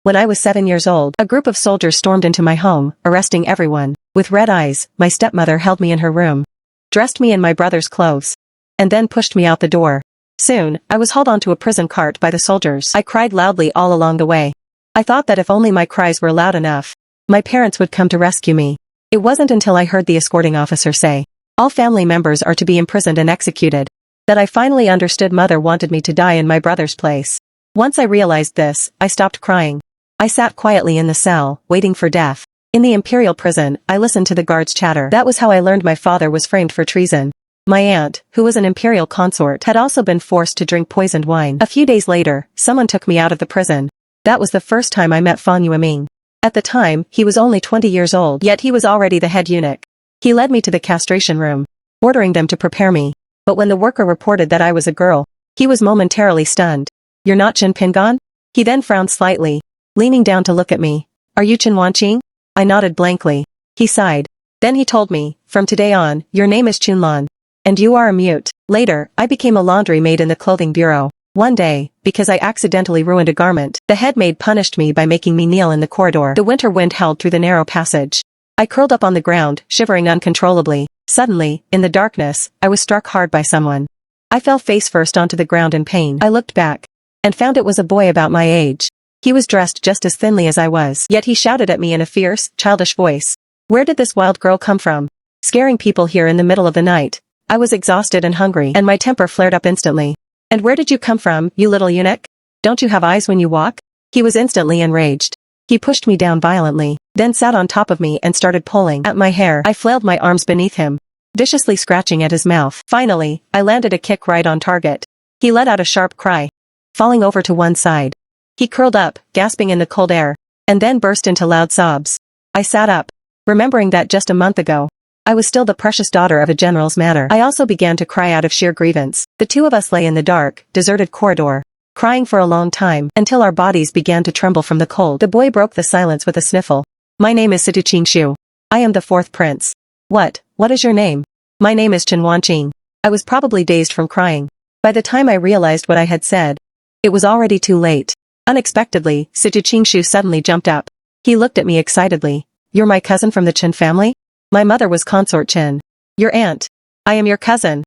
When I was 7 years old, a group of soldiers stormed into my home, arresting everyone. With red eyes, my stepmother held me in her room, dressed me in my brother's clothes, and then pushed me out the door. Soon, I was hauled onto a prison cart by the soldiers. I cried loudly all along the way. I thought that if only my cries were loud enough, my parents would come to rescue me. It wasn't until I heard the escorting officer say, "All family members are to be imprisoned and executed," that I finally understood Mother wanted me to die in my brother's place. Once I realized this, I stopped crying. I sat quietly in the cell, waiting for death. In the imperial prison, I listened to the guards chatter. That was how I learned my father was framed for treason. My aunt, who was an imperial consort, had also been forced to drink poisoned wine. A few days later, someone took me out of the prison. That was the first time I met Fan Yueming. At the time, he was only 20 years old, yet he was already the head eunuch. He led me to the castration room, ordering them to prepare me. But when the worker reported that I was a girl, he was momentarily stunned. "You're not Chen Pingan?" He then frowned slightly, leaning down to look at me. "Are you Chen Wanqing?" I nodded blankly. He sighed. Then he told me, "From today on, your name is Chunlan. And you are a mute." Later, I became a laundry maid in the clothing bureau. One day, because I accidentally ruined a garment, the head maid punished me by making me kneel in the corridor. The winter wind howled through the narrow passage. I curled up on the ground, shivering uncontrollably. Suddenly, in the darkness, I was struck hard by someone. I fell face first onto the ground in pain. I looked back, and found it was a boy about my age. He was dressed just as thinly as I was, yet he shouted at me in a fierce, childish voice. Where did this wild girl come from? Scaring people here in the middle of the night. I was exhausted and hungry, and my temper flared up instantly. "And where did you come from, you little eunuch? Don't you have eyes when you walk?" He was instantly enraged. He pushed me down violently, then sat on top of me and started pulling at my hair. I flailed my arms beneath him, viciously scratching at his mouth. Finally, I landed a kick right on target. He let out a sharp cry, falling over to one side. He curled up, gasping in the cold air, and then burst into loud sobs. I sat up, remembering that just a month ago, I was still the precious daughter of a general's manor. I also began to cry out of sheer grievance. The two of us lay in the dark, deserted corridor, crying for a long time, until our bodies began to tremble from the cold. The boy broke the silence with a sniffle. "My name is Situ Qingshu. I am the fourth prince." What is your name?" "My name is Chen Wanqing." I was probably dazed from crying. By the time I realized what I had said, it was already too late. Unexpectedly, Situ Qingshu suddenly jumped up. He looked at me excitedly. "You're my cousin from the Chen family?" "My mother was consort Chen. Your aunt." "I am your cousin."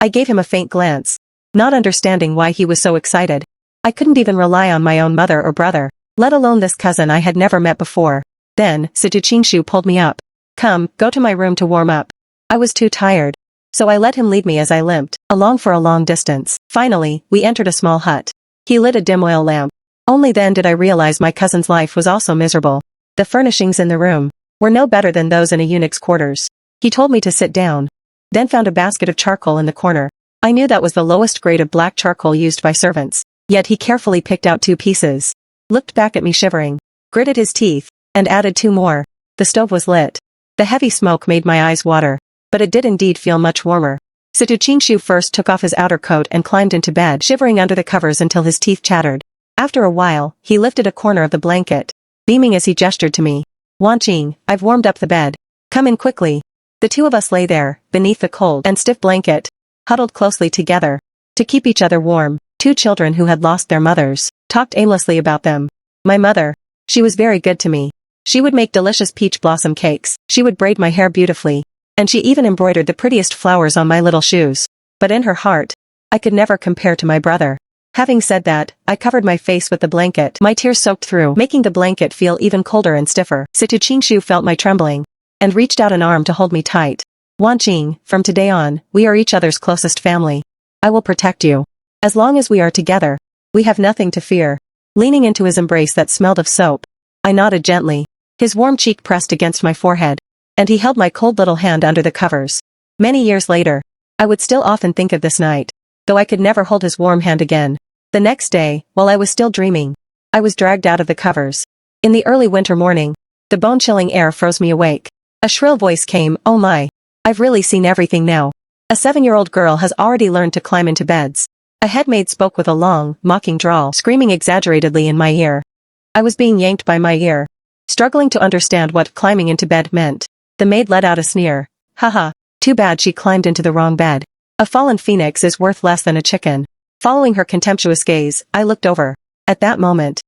I gave him a faint glance, not understanding why he was so excited. I couldn't even rely on my own mother or brother, let alone this cousin I had never met before. Then, Situ Qingshu pulled me up. "Come, go to my room to warm up." I was too tired, so I let him lead me as I limped along for a long distance. Finally, we entered a small hut. He lit a dim oil lamp. Only then did I realize my cousin's life was also miserable. The furnishings in the room were no better than those in a eunuch's quarters. He told me to sit down, then found a basket of charcoal in the corner. I knew that was the lowest grade of black charcoal used by servants. Yet he carefully picked out 2 pieces, looked back at me shivering, gritted his teeth, and added 2 more. The stove was lit. The heavy smoke made my eyes water, but it did indeed feel much warmer. Situ Qingshu first took off his outer coat and climbed into bed, shivering under the covers until his teeth chattered. After a while, he lifted a corner of the blanket, beaming as he gestured to me. "Wanqing, I've warmed up the bed. Come in quickly." The two of us lay there, beneath the cold and stiff blanket, huddled closely together, to keep each other warm. 2 children who had lost their mothers talked aimlessly about them. My mother, she was very good to me. She would make delicious peach blossom cakes, she would braid my hair beautifully, and she even embroidered the prettiest flowers on my little shoes. But in her heart, I could never compare to my brother. Having said that, I covered my face with the blanket. My tears soaked through, making the blanket feel even colder and stiffer. Situ Qingshu felt my trembling, and reached out an arm to hold me tight. "Wanqing, from today on, we are each other's closest family. I will protect you. As long as we are together, we have nothing to fear." Leaning into his embrace that smelled of soap, I nodded gently. His warm cheek pressed against my forehead, and he held my cold little hand under the covers. Many years later, I would still often think of this night, though I could never hold his warm hand again. The next day, while I was still dreaming, I was dragged out of the covers. In the early winter morning, the bone-chilling air froze me awake. A shrill voice came, "Oh my. I've really seen everything now. A 7-year-old girl has already learned to climb into beds." A head maid spoke with a long, mocking drawl, screaming exaggeratedly in my ear. I was being yanked by my ear, struggling to understand what climbing into bed meant. The maid let out a sneer. "Haha, too bad she climbed into the wrong bed. A fallen phoenix is worth less than a chicken." Following her contemptuous gaze, I looked over. At that moment,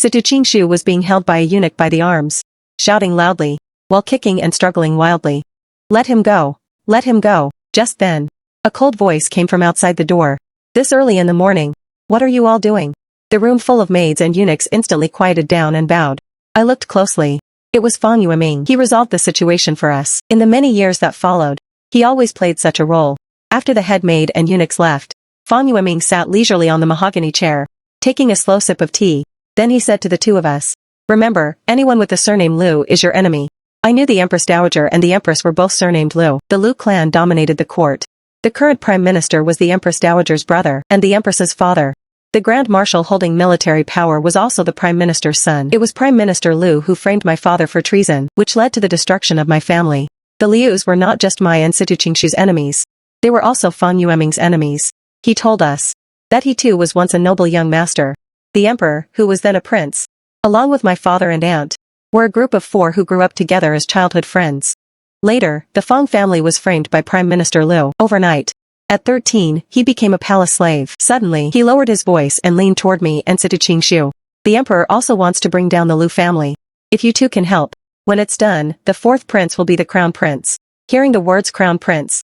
Situ was being held by a eunuch by the arms, shouting loudly, while kicking and struggling wildly. Let him go. Let him go. Just then, a cold voice came from outside the door. This early in the morning. What are you all doing? The room full of maids and eunuchs instantly quieted down and bowed. I looked closely. It was Fang Yueming. He resolved the situation for us. In the many years that followed, he always played such a role. After the head maid and eunuchs left, Fang Yueming sat leisurely on the mahogany chair, taking a slow sip of tea. Then he said to the two of us, remember, anyone with the surname Liu is your enemy. I knew the Empress Dowager and the Empress were both surnamed Liu. The Liu clan dominated the court. The current Prime Minister was the Empress Dowager's brother and the Empress's father. The Grand Marshal holding military power was also the Prime Minister's son. It was Prime Minister Liu who framed my father for treason, which led to the destruction of my family. The Lius were not just my and Situ Qingshu's enemies. They were also Fang Yueming's enemies. He told us that he too was once a noble young master. The emperor, who was then a prince, along with my father and aunt, were a group of 4 who grew up together as childhood friends. Later, the Fang family was framed by Prime Minister Liu. Overnight, at 13, he became a palace slave. Suddenly, he lowered his voice and leaned toward me and Situ Qingshu. The emperor also wants to bring down the Liu family. If you two can help. When it's done, the 4th prince will be the crown prince. Hearing the words crown prince,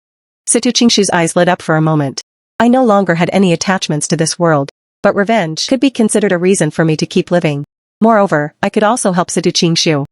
Situ Qingshu's eyes lit up for a moment. I no longer had any attachments to this world, but revenge could be considered a reason for me to keep living. Moreover, I could also help Situ Qingshu.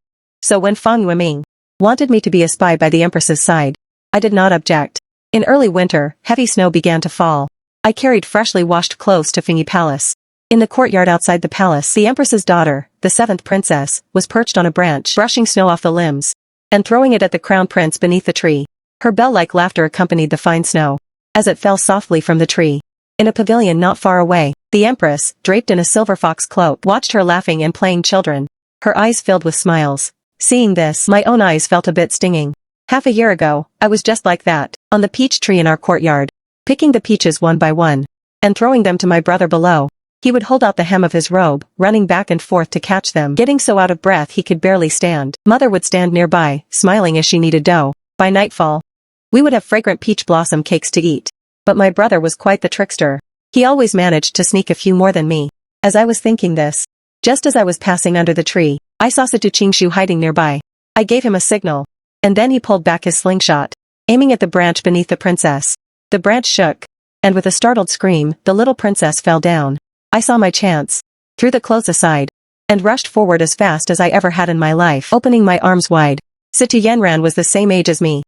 So when Fang Yueming wanted me to be a spy by the Empress's side, I did not object. In early winter, heavy snow began to fall. I carried freshly washed clothes to Fingyi Palace. In the courtyard outside the palace, the Empress's daughter, the 7th princess, was perched on a branch, brushing snow off the limbs, and throwing it at the crown prince beneath the tree. Her bell-like laughter accompanied the fine snow, as it fell softly from the tree. In a pavilion not far away, the Empress, draped in a silver fox cloak, watched her laughing and playing children. Her eyes filled with smiles. Seeing this, my own eyes felt a bit stinging. Half a year ago, I was just like that, on the peach tree in our courtyard, picking the peaches one by one, and throwing them to my brother below. He would hold out the hem of his robe, running back and forth to catch them, getting so out of breath he could barely stand. Mother would stand nearby, smiling as she kneaded dough. By nightfall, we would have fragrant peach blossom cakes to eat. But my brother was quite the trickster. He always managed to sneak a few more than me. As I was thinking this, just as I was passing under the tree, I saw Situ Qingshu hiding nearby. I gave him a signal, and then he pulled back his slingshot, aiming at the branch beneath the princess. The branch shook, and with a startled scream, the little princess fell down. I saw my chance, threw the clothes aside, and rushed forward as fast as I ever had in my life, opening my arms wide. Situ Yenran was the same age as me.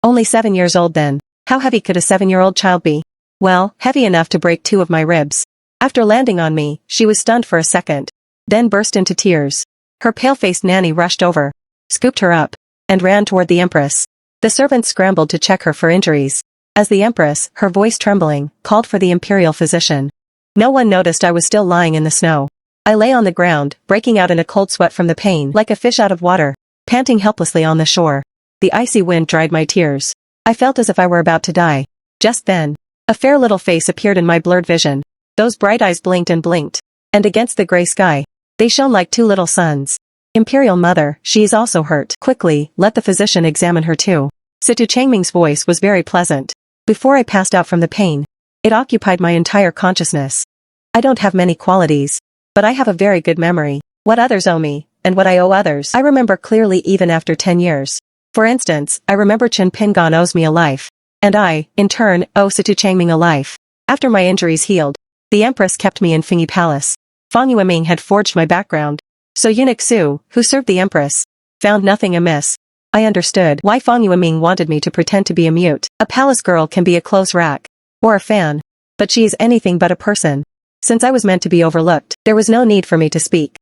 Only 7 years old then. How heavy could a 7-year-old child be? Well, heavy enough to break 2 of my ribs. After landing on me, she was stunned for a second, then burst into tears. Her pale-faced nanny rushed over, scooped her up, and ran toward the Empress. The servants scrambled to check her for injuries. As the Empress, her voice trembling, called for the imperial physician. No one noticed I was still lying in the snow. I lay on the ground, breaking out in a cold sweat from the pain, like a fish out of water, panting helplessly on the shore. The icy wind dried my tears. I felt as if I were about to die. Just then, a fair little face appeared in my blurred vision. Those bright eyes blinked and blinked, and against the gray sky, they shone like 2 little suns. Imperial Mother, she is also hurt. Quickly, let the physician examine her too. Situ Changming's voice was very pleasant. Before I passed out from the pain, it occupied my entire consciousness. I don't have many qualities, but I have a very good memory. What others owe me, and what I owe others, I remember clearly even after 10 years. For instance, I remember Chen Pingan owes me a life, and I, in turn, owe Situ Changming a life. After my injuries healed, the Empress kept me in Fingyi Palace. Fang Yueming had forged my background, so Eunuch Su, who served the Empress, found nothing amiss. I understood why Fang Yueming wanted me to pretend to be a mute. A palace girl can be a clothes rack, or a fan, but she is anything but a person. Since I was meant to be overlooked, there was no need for me to speak.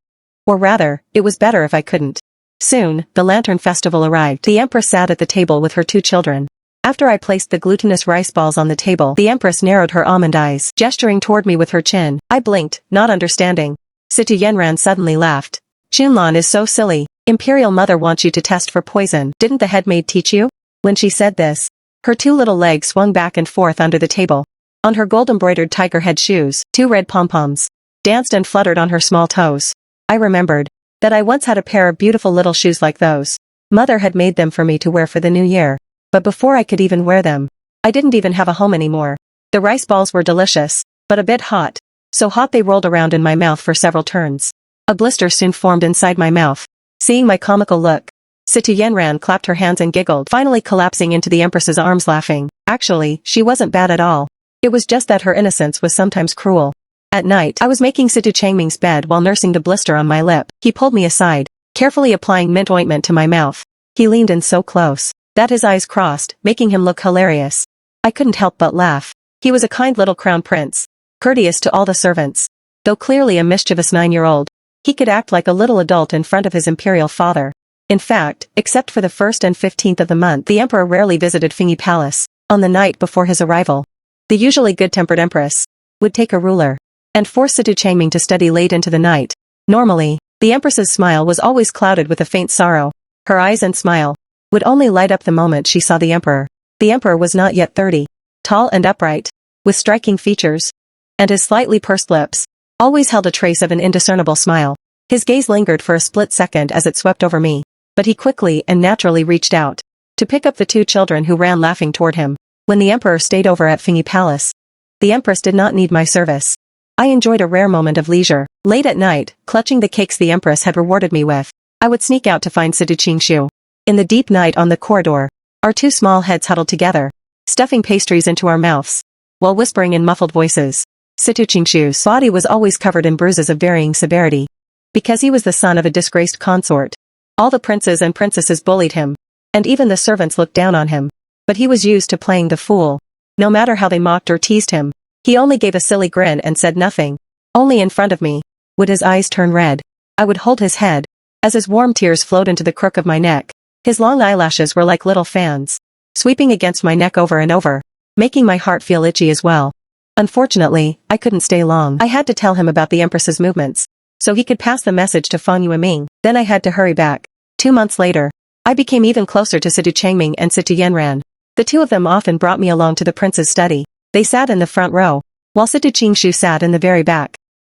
Or rather, it was better if I couldn't. Soon, the lantern festival arrived. The Empress sat at the table with her 2 children. After I placed the glutinous rice balls on the table, the Empress narrowed her almond eyes, gesturing toward me with her chin. I blinked, not understanding. Situ Yenran suddenly laughed. Chunlan is so silly. Imperial Mother wants you to test for poison. Didn't the head maid teach you? When she said this, her 2 little legs swung back and forth under the table. On her gold-embroidered tiger head shoes, 2 red pom-poms danced and fluttered on her small toes. I remembered that I once had a pair of beautiful little shoes like those. Mother had made them for me to wear for the new year. But before I could even wear them, I didn't even have a home anymore. The rice balls were delicious, but a bit hot. So hot they rolled around in my mouth for several turns. A blister soon formed inside my mouth. Seeing my comical look, Situ Yenran clapped her hands and giggled, finally collapsing into the Empress's arms laughing. Actually, she wasn't bad at all. It was just that her innocence was sometimes cruel. At night, I was making Situ Changming's bed while nursing the blister on my lip. He pulled me aside, carefully applying mint ointment to my mouth. He leaned in so close that his eyes crossed, making him look hilarious. I couldn't help but laugh. He was a kind little crown prince, courteous to all the servants. Though clearly a mischievous 9-year-old, he could act like a little adult in front of his imperial father. In fact, except for the 1st and 15th of the month, the emperor rarely visited Fingi Palace. On the night before his arrival, the usually good-tempered empress would take a ruler and force Situ Changming to study late into the night. Normally, the empress's smile was always clouded with a faint sorrow. Her eyes and smile would only light up the moment she saw the emperor. The emperor was not yet 30, tall and upright, with striking features, and his slightly pursed lips always held a trace of an indiscernible smile. His gaze lingered for a split second as it swept over me, but he quickly and naturally reached out to pick up the 2 children who ran laughing toward him. When the emperor stayed over at Fingi Palace, the empress did not need my service. I enjoyed a rare moment of leisure. Late at night, clutching the cakes the empress had rewarded me with, I would sneak out to find Situ Qingshu. In the deep night on the corridor, our 2 small heads huddled together, stuffing pastries into our mouths, while whispering in muffled voices. Situ Qingshu's body was always covered in bruises of varying severity. Because he was the son of a disgraced consort, all the princes and princesses bullied him, and even the servants looked down on him. But he was used to playing the fool. No matter how they mocked or teased him, he only gave a silly grin and said nothing. Only in front of me would his eyes turn red. I would hold his head as his warm tears flowed into the crook of my neck. His long eyelashes were like little fans, sweeping against my neck over and over, making my heart feel itchy as well. Unfortunately, I couldn't stay long. I had to tell him about the empress's movements, so he could pass the message to Fang Yueming. Then I had to hurry back. 2 months later, I became even closer to Situ Changming and Situ Yenran. The 2 of them often brought me along to the prince's study. They sat in the front row, while Situ Qingshu sat in the very back.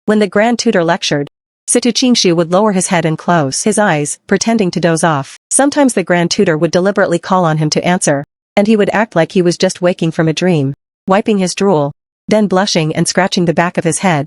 When the grand tutor lectured, Situ Qingshu would lower his head and close his eyes, pretending to doze off. Sometimes the grand tutor would deliberately call on him to answer, and he would act like he was just waking from a dream, wiping his drool, then blushing and scratching the back of his head,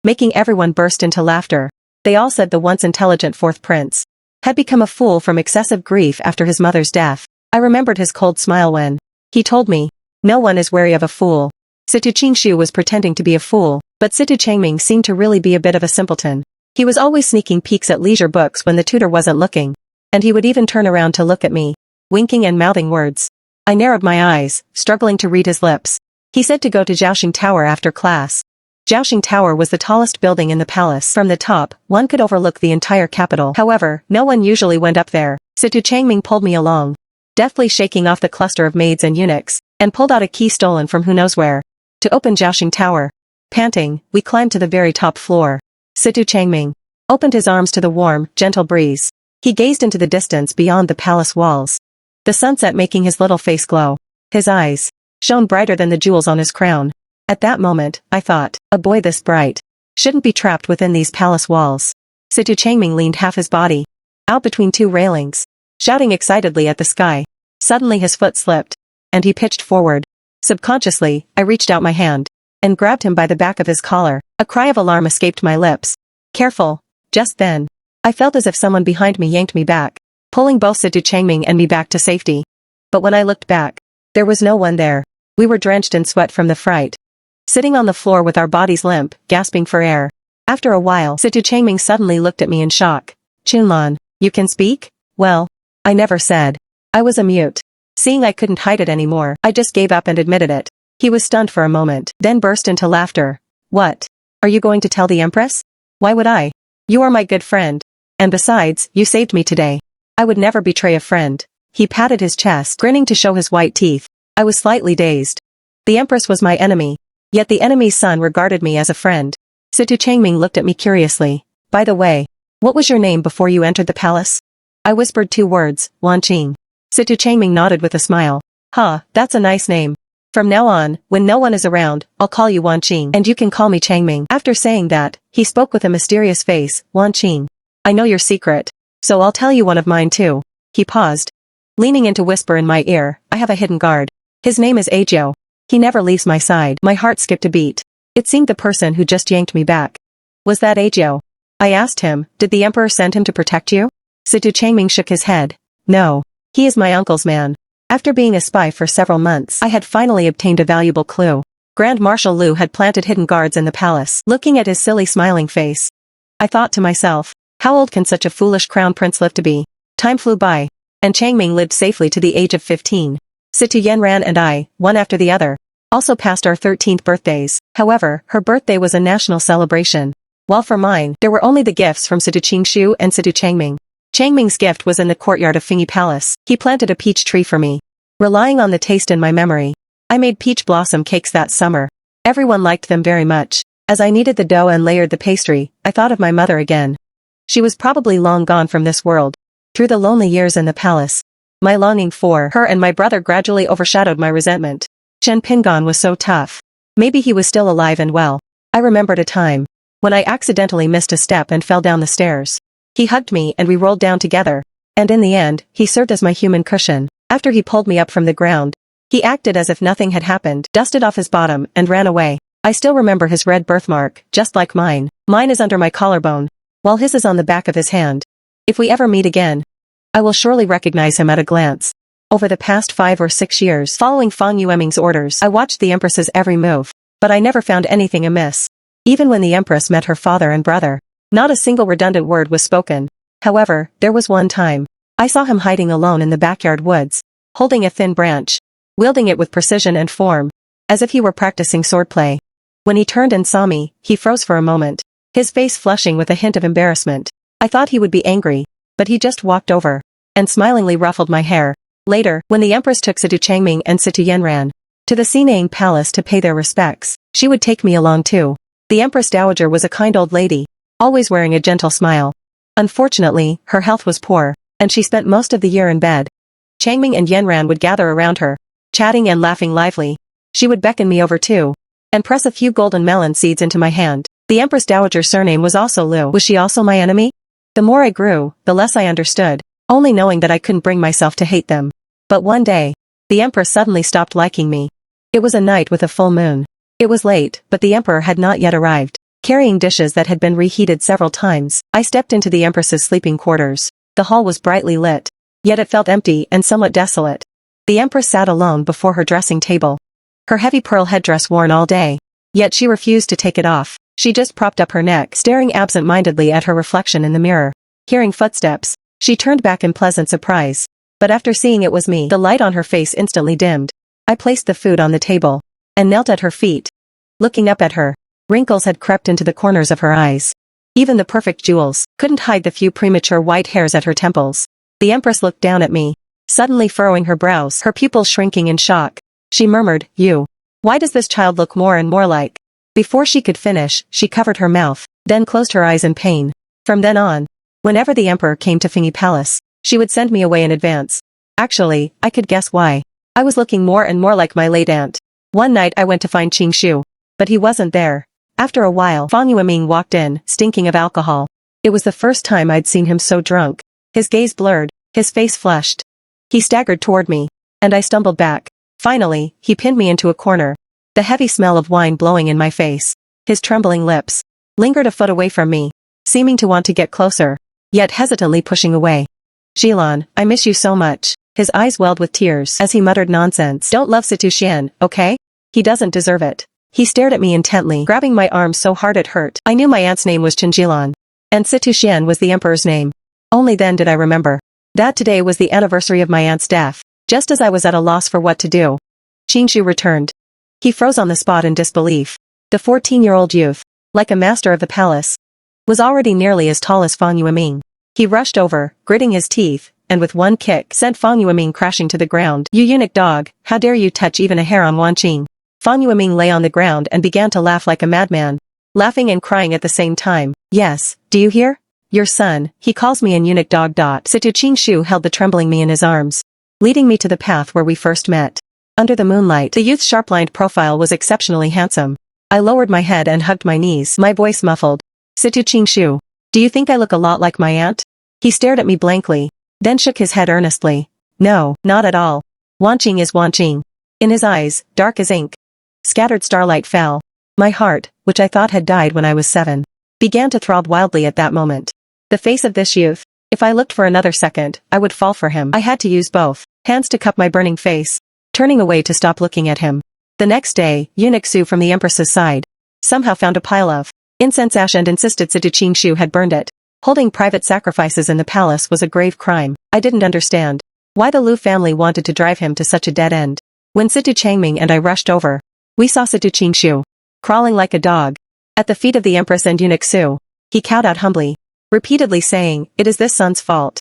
making everyone burst into laughter. They all said the once intelligent 4th prince had become a fool from excessive grief after his mother's death. I remembered his cold smile when he told me, "No one is wary of a fool." Situ Qingshu was pretending to be a fool, but Situ Changming seemed to really be a bit of a simpleton. He was always sneaking peeks at leisure books when the tutor wasn't looking, and he would even turn around to look at me, winking and mouthing words. I narrowed my eyes, struggling to read his lips. He said to go to Jiaoxing Tower after class. Jiaoxing Tower was the tallest building in the palace. From the top, one could overlook the entire capital. However, no one usually went up there. Situ Changming pulled me along, deftly shaking off the cluster of maids and eunuchs, and pulled out a key stolen from who knows where, to open Jiaoxing Tower. Panting, we climbed to the very top floor. Situ Changming opened his arms to the warm, gentle breeze. He gazed into the distance beyond the palace walls, the sunset making his little face glow. His eyes shone brighter than the jewels on his crown. At that moment, I thought, a boy this bright shouldn't be trapped within these palace walls. Situ Changming leaned half his body out between 2 railings, shouting excitedly at the sky. Suddenly his foot slipped, and he pitched forward. Subconsciously, I reached out my hand and grabbed him by the back of his collar. A cry of alarm escaped my lips. Careful! Just then, I felt as if someone behind me yanked me back, pulling both Situ Changming and me back to safety. But when I looked back, there was no one there. We were drenched in sweat from the fright, sitting on the floor with our bodies limp, gasping for air. After a while, Situ Changming suddenly looked at me in shock. "Chunlan, you can speak?" "Well, I never said. I was a mute." Seeing I couldn't hide it anymore, I just gave up and admitted it. He was stunned for a moment, then burst into laughter. "What? Are you going to tell the Empress?" "Why would I? You are my good friend. And besides, you saved me today. I would never betray a friend." He patted his chest, grinning to show his white teeth. I was slightly dazed. The Empress was my enemy, yet the enemy's son regarded me as a friend. Situ Changming looked at me curiously. "By the way, what was your name before you entered the palace?" I whispered 2 words, "Wanqing." Situ Changming nodded with a smile. "Huh, that's a nice name. From now on, when no one is around, I'll call you Wanqing, and you can call me Changming." After saying that, he spoke with a mysterious face. "Wanqing, I know your secret, so I'll tell you one of mine too." He paused, leaning in to whisper in my ear, "I have a hidden guard. His name is Ajo. He never leaves my side." My heart skipped a beat. It seemed the person who just yanked me back was that Ajo. I asked him, did the emperor send him to protect you? Situ Changming shook his head. No. He is my uncle's man. After being a spy for several months, I had finally obtained a valuable clue. Grand Marshal Liu had planted hidden guards in the palace. Looking at his silly smiling face, I thought to myself, how old can such a foolish crown prince live to be? Time flew by, and Changming lived safely to the age of 15. Situ Yanran and I, one after the other, also passed our 13th birthdays. However, her birthday was a national celebration, while for mine, there were only the gifts from Situ Qingshu and Situ Changming. Changming's gift was in the courtyard of Fingi Palace. He planted a peach tree for me. Relying on the taste in my memory, I made peach blossom cakes that summer. Everyone liked them very much. As I kneaded the dough and layered the pastry, I thought of my mother again. She was probably long gone from this world. Through the lonely years in the palace, my longing for her and my brother gradually overshadowed my resentment. Chen Pingon was so tough. Maybe he was still alive and well. I remembered a time when I accidentally missed a step and fell down the stairs. He hugged me and we rolled down together. And in the end, he served as my human cushion. After he pulled me up from the ground, he acted as if nothing had happened, dusted off his bottom, and ran away. I still remember his red birthmark, just like mine. Mine is under my collarbone, while his is on the back of his hand. If we ever meet again, I will surely recognize him at a glance. Over the past 5 or 6 years, following Fang Yueming's orders, I watched the Empress's every move, but I never found anything amiss. Even when the Empress met her father and brother, not a single redundant word was spoken. However, there was one time. I saw him hiding alone in the backyard woods, holding a thin branch, wielding it with precision and form, as if he were practicing swordplay. When he turned and saw me, he froze for a moment, his face flushing with a hint of embarrassment. I thought he would be angry, but he just walked over, and smilingly ruffled my hair. Later, when the Empress took Situ Changming and Situ Yanran to the Sinang Palace to pay their respects, she would take me along too. The Empress Dowager was a kind old lady, always wearing a gentle smile. Unfortunately, her health was poor, and she spent most of the year in bed. Changming and Yanran would gather around her, chatting and laughing lively. She would beckon me over too, and press a few golden melon seeds into my hand. The Empress Dowager's surname was also Liu. Was she also my enemy? The more I grew, the less I understood, only knowing that I couldn't bring myself to hate them. But one day, the Empress suddenly stopped liking me. It was a night with a full moon. It was late, but the Emperor had not yet arrived. Carrying dishes that had been reheated several times, I stepped into the Empress's sleeping quarters. The hall was brightly lit, yet it felt empty and somewhat desolate. The Empress sat alone before her dressing table. Her heavy pearl headdress worn all day, yet she refused to take it off. She just propped up her neck, staring absent-mindedly at her reflection in the mirror. Hearing footsteps, she turned back in pleasant surprise. But after seeing it was me, the light on her face instantly dimmed. I placed the food on the table, and knelt at her feet. Looking up at her, wrinkles had crept into the corners of her eyes. Even the perfect jewels couldn't hide the few premature white hairs at her temples. The Empress looked down at me, suddenly furrowing her brows, her pupils shrinking in shock. She murmured, "You. Why does this child look more and more like?" Before she could finish, she covered her mouth, then closed her eyes in pain. From then on, whenever the Emperor came to Fingi Palace, she would send me away in advance. Actually, I could guess why. I was looking more and more like my late aunt. One night I went to find Qingshu, but he wasn't there. After a while, Fang Yueming walked in, stinking of alcohol. It was the first time I'd seen him so drunk. His gaze blurred, his face flushed. He staggered toward me, and I stumbled back. Finally, he pinned me into a corner, the heavy smell of wine blowing in my face. His trembling lips lingered a foot away from me, seeming to want to get closer, yet hesitantly pushing away. "Jilan, I miss you so much." His eyes welled with tears as he muttered nonsense. "Don't love Situ Xian, okay? He doesn't deserve it." He stared at me intently, grabbing my arm so hard it hurt. I knew my aunt's name was Jilan, and Situ Xian was the emperor's name. Only then did I remember that today was the anniversary of my aunt's death. Just as I was at a loss for what to do, Qingshu returned. He froze on the spot in disbelief. The 14-year-old youth, like a master of the palace, was already nearly as tall as Fang Yueming. He rushed over, gritting his teeth, and with one kick sent Fang Yueming crashing to the ground. "You eunuch dog, how dare you touch even a hair on Wanqing?" Fang Yueming lay on the ground and began to laugh like a madman, laughing and crying at the same time. "Yes, do you hear? Your son, he calls me an eunuch dog. Situ Qingshu held the trembling me in his arms, leading me to the path where we first met. Under the moonlight, the youth's sharp-lined profile was exceptionally handsome. I lowered my head and hugged my knees, my voice muffled. "Situ Qingshu, do you think I look a lot like my aunt?" He stared at me blankly, then shook his head earnestly. "No, not at all. Wanqing is Wanqing." In his eyes, dark as ink, scattered starlight fell. My heart, which I thought had died when I was 7, began to throb wildly at that moment. The face of this youth. If I looked for another second, I would fall for him. I had to use both hands to cup my burning face, turning away to stop looking at him. The next day, Eunuch Su from the Empress's side somehow found a pile of incense ash and insisted Situ Qingshu had burned it. Holding private sacrifices in the palace was a grave crime. I didn't understand why the Lu family wanted to drive him to such a dead end. When Situ Changming and I rushed over, we saw Situ Qingshu crawling like a dog at the feet of the Empress and Eunuch Su. He cowed out humbly, repeatedly saying, "It is this son's fault."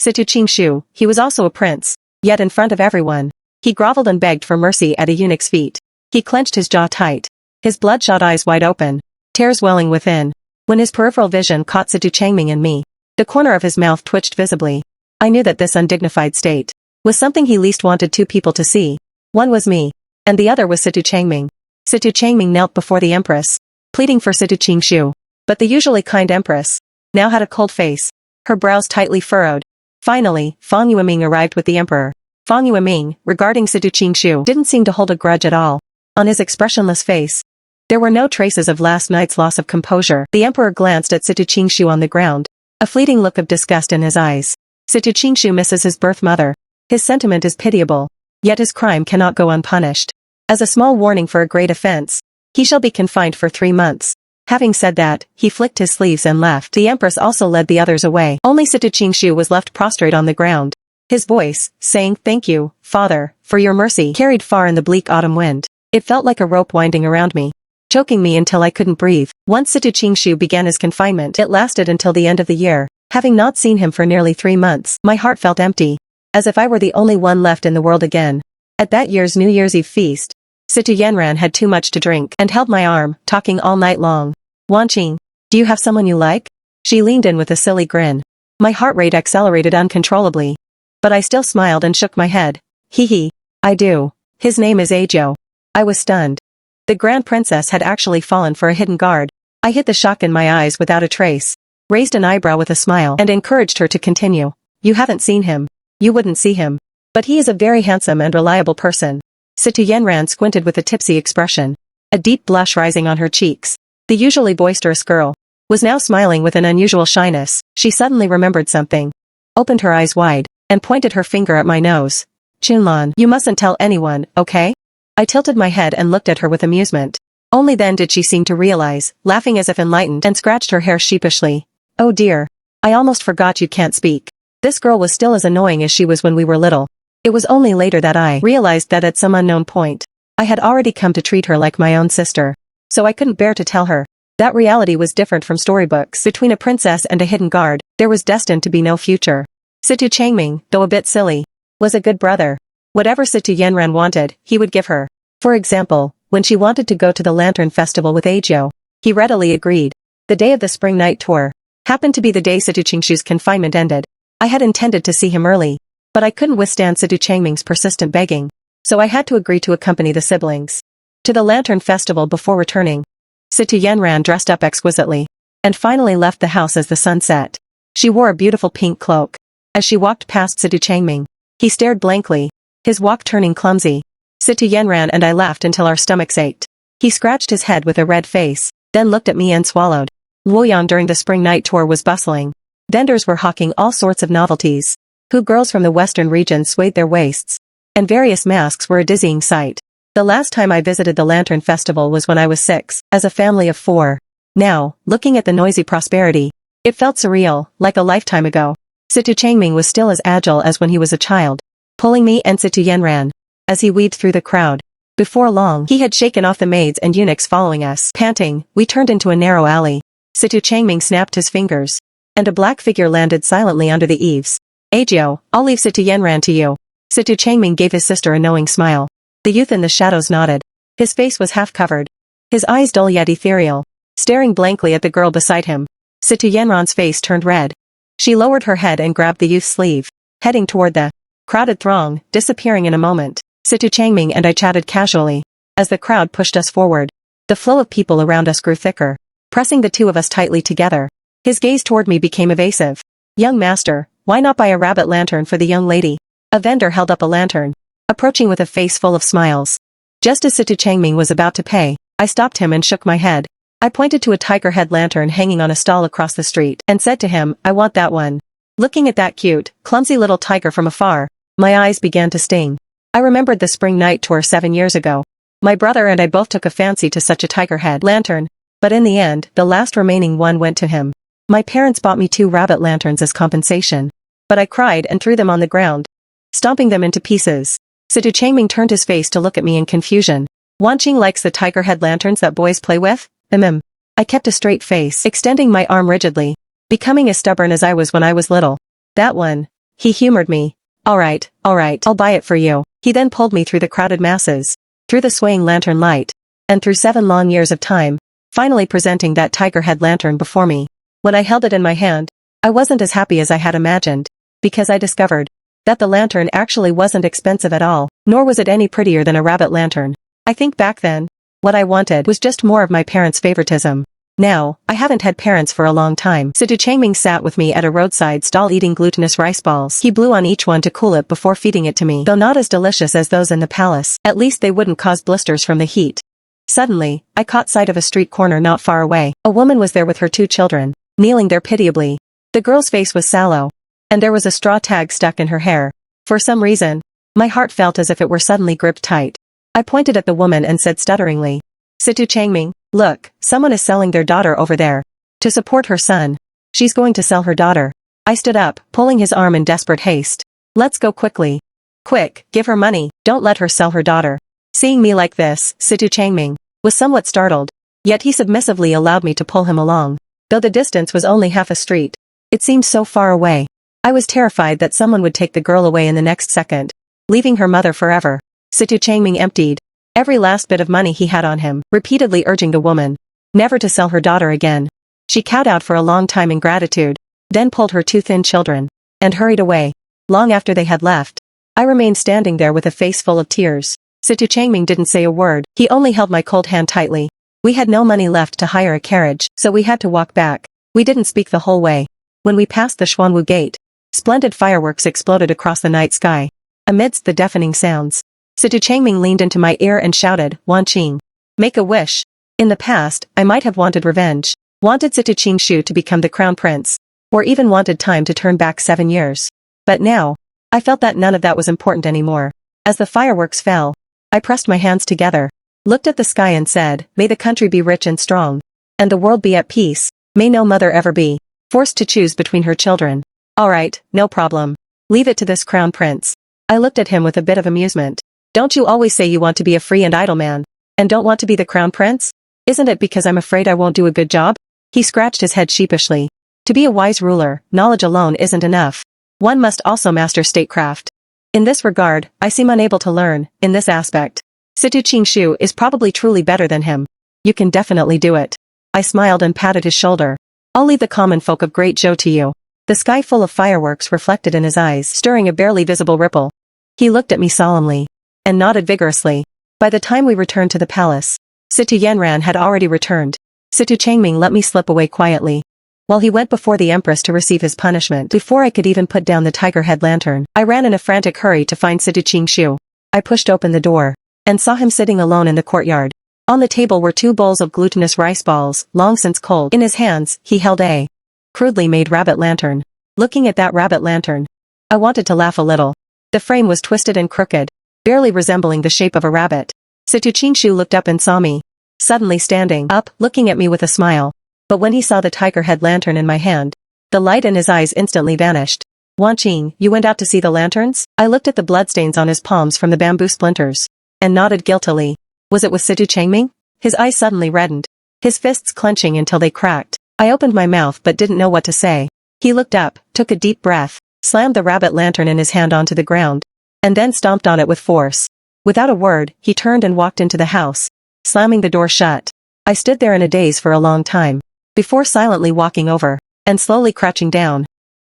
Situ Qingshu, he was also a prince, yet in front of everyone, he groveled and begged for mercy at a eunuch's feet. He clenched his jaw tight, his bloodshot eyes wide open, tears welling within. When his peripheral vision caught Situ Changming and me, the corner of his mouth twitched visibly. I knew that this undignified state was something he least wanted two people to see. One was me, and the other was Situ Changming. Situ Changming knelt before the Empress, pleading for Situ Qingshu. But the usually kind Empress now had a cold face, her brows tightly furrowed. Finally, Fang Yueming arrived with the Emperor. Fang Yueming, regarding Situ Qingshu, didn't seem to hold a grudge at all. On his expressionless face, there were no traces of last night's loss of composure. The Emperor glanced at Situ Qingshu on the ground, a fleeting look of disgust in his eyes. Situ Qingshu misses his birth mother. His sentiment is pitiable, yet his crime cannot go unpunished. As a small warning for a great offense, he shall be confined for 3 months. Having said that, he flicked his sleeves and left. The Empress also led the others away. Only Situ Qingshu was left prostrate on the ground. His voice, saying, "Thank you, Father, for your mercy," carried far in the bleak autumn wind. It felt like a rope winding around me, choking me until I couldn't breathe. Once Situ Qingshu began his confinement, it lasted until the end of the year. Having not seen him for nearly 3 months, my heart felt empty, as if I were the only one left in the world again. At that year's New Year's Eve feast, Situ Yanran had too much to drink and held my arm, talking all night long. "Wanqing, do you have someone you like?" She leaned in with a silly grin. My heart rate accelerated uncontrollably, but I still smiled and shook my head. "Hee, I do. His name is Ajo." I was stunned. The Grand Princess had actually fallen for a hidden guard. I hid the shock in my eyes without a trace, raised an eyebrow with a smile, and encouraged her to continue. "You haven't seen him. You wouldn't see him. But he is a very handsome and reliable person." Situ Yanran squinted with a tipsy expression, a deep blush rising on her cheeks. The usually boisterous girl was now smiling with an unusual shyness. She suddenly remembered something, opened her eyes wide, and pointed her finger at my nose. "Chunlan, you mustn't tell anyone, okay?" I tilted my head and looked at her with amusement. Only then did she seem to realize, laughing as if enlightened, and scratched her hair sheepishly. "Oh dear. I almost forgot you can't speak." This girl was still as annoying as she was when we were little. It was only later that I realized that at some unknown point, I had already come to treat her like my own sister. So I couldn't bear to tell her that reality was different from storybooks. Between a princess and a hidden guard, there was destined to be no future. Situ Changming, though a bit silly, was a good brother. Whatever Situ Yanran wanted, he would give her. For example, when she wanted to go to the Lantern Festival with Ajo, he readily agreed. The day of the spring night tour happened to be the day Situ Qingshu's confinement ended. I had intended to see him early, but I couldn't withstand Situ Changming's persistent begging, so I had to agree to accompany the siblings to the Lantern Festival before returning. Situ Yanran dressed up exquisitely, and finally left the house as the sun set. She wore a beautiful pink cloak. As she walked past Situ Changming, he stared blankly, his walk turning clumsy. Situ Yanran and I laughed until our stomachs ached. He scratched his head with a red face, then looked at me and swallowed. Luoyang during the spring night tour was bustling. Vendors were hawking all sorts of novelties. Girls from the western region swayed their waists, and various masks were a dizzying sight. The last time I visited the Lantern Festival was when I was 6, as a family of 4. Now, looking at the noisy prosperity, it felt surreal, like a lifetime ago. Situ Changming was still as agile as when he was a child, pulling me and Situ Yanran as he weaved through the crowd. Before long, he had shaken off the maids and eunuchs following us. Panting, we turned into a narrow alley. Situ Changming snapped his fingers, and a black figure landed silently under the eaves. "Ajo, I'll leave Situ Yanran to you." Situ Changming gave his sister a knowing smile. The youth in the shadows nodded. His face was half covered, his eyes dull yet ethereal, staring blankly at the girl beside him. Situ Yanran's face turned red. She lowered her head and grabbed the youth's sleeve, heading toward the crowded throng, disappearing in a moment. Situ Changming and I chatted casually. As the crowd pushed us forward, the flow of people around us grew thicker, pressing the two of us tightly together. His gaze toward me became evasive. "Young master, why not buy a rabbit lantern for the young lady?" A vendor held up a lantern, approaching with a face full of smiles. Just as Situ Changming was about to pay, I stopped him and shook my head. I pointed to a tiger head lantern hanging on a stall across the street and said to him, I want that one. Looking at that cute, clumsy little tiger from afar, my eyes began to sting. I remembered the spring night tour 7 years ago. My brother and I both took a fancy to such a tiger head lantern, but in the end, the last remaining one went to him. My parents bought me 2 rabbit lanterns as compensation. But I cried and threw them on the ground, stomping them into pieces. Situ Changming turned his face to look at me in confusion. Wanqing likes the tiger head lanterns that boys play with? I kept a straight face, extending my arm rigidly, becoming as stubborn as I was when I was little. That one. He humored me. Alright, I'll buy it for you. He then pulled me through the crowded masses, through the swaying lantern light, and through 7 long years of time, finally presenting that tiger head lantern before me. When I held it in my hand, I wasn't as happy as I had imagined, because I discovered that the lantern actually wasn't expensive at all, nor was it any prettier than a rabbit lantern. I think back then, what I wanted was just more of my parents' favoritism. Now, I haven't had parents for a long time. Situ Changming sat with me at a roadside stall eating glutinous rice balls. He blew on each one to cool it before feeding it to me. Though not as delicious as those in the palace, at least they wouldn't cause blisters from the heat. Suddenly, I caught sight of a street corner not far away. A woman was there with her 2 children, kneeling there pitiably. The girl's face was sallow, and there was a straw tag stuck in her hair. For some reason, my heart felt as if it were suddenly gripped tight. I pointed at the woman and said stutteringly, Situ Changming, look, someone is selling their daughter over there. To support her son. She's going to sell her daughter. I stood up, pulling his arm in desperate haste. Let's go quickly. Quick, give her money, don't let her sell her daughter. Seeing me like this, Situ Changming was somewhat startled, yet he submissively allowed me to pull him along. Though the distance was only half a street, it seemed so far away. I was terrified that someone would take the girl away in the next second, leaving her mother forever. Situ Changming emptied every last bit of money he had on him, repeatedly urging the woman never to sell her daughter again. She kowtowed for a long time in gratitude, then pulled her 2 thin children and hurried away. Long after they had left, I remained standing there with a face full of tears. Situ Changming didn't say a word, he only held my cold hand tightly. We had no money left to hire a carriage, so we had to walk back. We didn't speak the whole way. When we passed the Xuanwu Gate, splendid fireworks exploded across the night sky. Amidst the deafening sounds, Situ Changming leaned into my ear and shouted, Wanqing, make a wish. In the past, I might have wanted revenge, wanted Situ Qingshu to become the crown prince, or even wanted time to turn back 7 years. But now, I felt that none of that was important anymore. As the fireworks fell, I pressed my hands together, looked at the sky and said, may the country be rich and strong, and the world be at peace. May no mother ever be forced to choose between her children. Alright, no problem. Leave it to this crown prince. I looked at him with a bit of amusement. Don't you always say you want to be a free and idle man, and don't want to be the crown prince? Isn't it because I'm afraid I won't do a good job? He scratched his head sheepishly. To be a wise ruler, knowledge alone isn't enough. One must also master statecraft. In this regard, I seem unable to learn. In this aspect, Situ Qingshu is probably truly better than him. You can definitely do it. I smiled and patted his shoulder. I'll leave the common folk of Great Zhou to you. The sky full of fireworks reflected in his eyes, stirring a barely visible ripple. He looked at me solemnly and nodded vigorously. By the time we returned to the palace, Situ Yanran had already returned. Situ Changming let me slip away quietly, while he went before the empress to receive his punishment. Before I could even put down the tiger head lantern, I ran in a frantic hurry to find Situ Qingshu. I pushed open the door and saw him sitting alone in the courtyard. On the table were 2 bowls of glutinous rice balls, long since cold. In his hands, he held a crudely made rabbit lantern. Looking at that rabbit lantern, I wanted to laugh a little. The frame was twisted and crooked, barely resembling the shape of a rabbit. Situ Qingshu looked up and saw me, suddenly standing up, looking at me with a smile. But when he saw the tiger head lantern in my hand, the light in his eyes instantly vanished. Wanqing, you went out to see the lanterns? I looked at the bloodstains on his palms from the bamboo splinters, and nodded guiltily. Was it with Situ Changming? His eyes suddenly reddened, his fists clenching until they cracked. I opened my mouth but didn't know what to say. He looked up, took a deep breath, slammed the rabbit lantern in his hand onto the ground, and then stomped on it with force. Without a word, he turned and walked into the house, slamming the door shut. I stood there in a daze for a long time, before silently walking over, and slowly crouching down.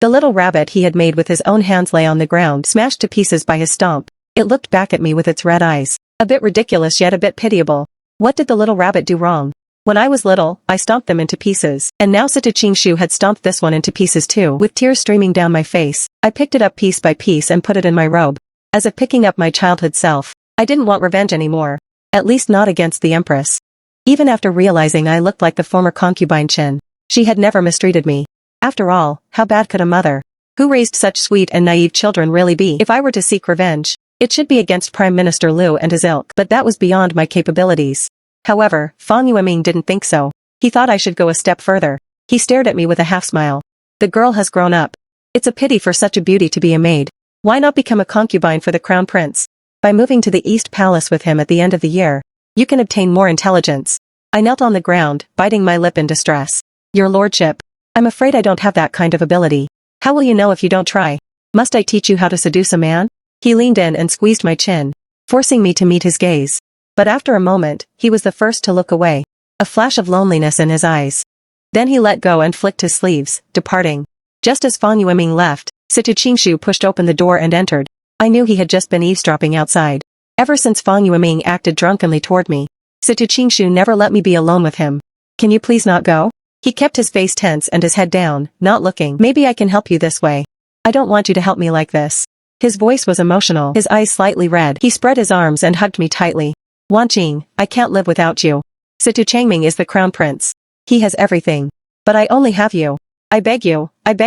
The little rabbit he had made with his own hands lay on the ground, smashed to pieces by his stomp. It looked back at me with its red eyes, a bit ridiculous yet a bit pitiable. What did the little rabbit do wrong? When I was little, I stomped them into pieces, and now Situ Qingshu had stomped this one into pieces too. With tears streaming down my face, I picked it up piece by piece and put it in my robe, as if picking up my childhood self. I didn't want revenge anymore, at least not against the empress. Even after realizing I looked like the former concubine Chin, she had never mistreated me. After all, how bad could a mother, who raised such sweet and naive children, really be? If I were to seek revenge, it should be against Prime Minister Liu and his ilk, but that was beyond my capabilities. However, Fan Yueming didn't think so. He thought I should go a step further. He stared at me with a half-smile. The girl has grown up. It's a pity for such a beauty to be a maid. Why not become a concubine for the crown prince? By moving to the East Palace with him at the end of the year, you can obtain more intelligence. I knelt on the ground, biting my lip in distress. Your lordship, I'm afraid I don't have that kind of ability. How will you know if you don't try? Must I teach you how to seduce a man? He leaned in and squeezed my chin, forcing me to meet his gaze. But after a moment, he was the first to look away. A flash of loneliness in his eyes. Then he let go and flicked his sleeves, departing. Just as Fan Yueming left, Situ Qingshu pushed open the door and entered. I knew he had just been eavesdropping outside. Ever since Fan Yueming acted drunkenly toward me, Situ Qingshu never let me be alone with him. Can you please not go? He kept his face tense and his head down, not looking. Maybe I can help you this way. I don't want you to help me like this. His voice was emotional, his eyes slightly red. He spread his arms and hugged me tightly. Wan Qing, I can't live without you. Situ Changming is the crown prince. He has everything. But I only have you. I beg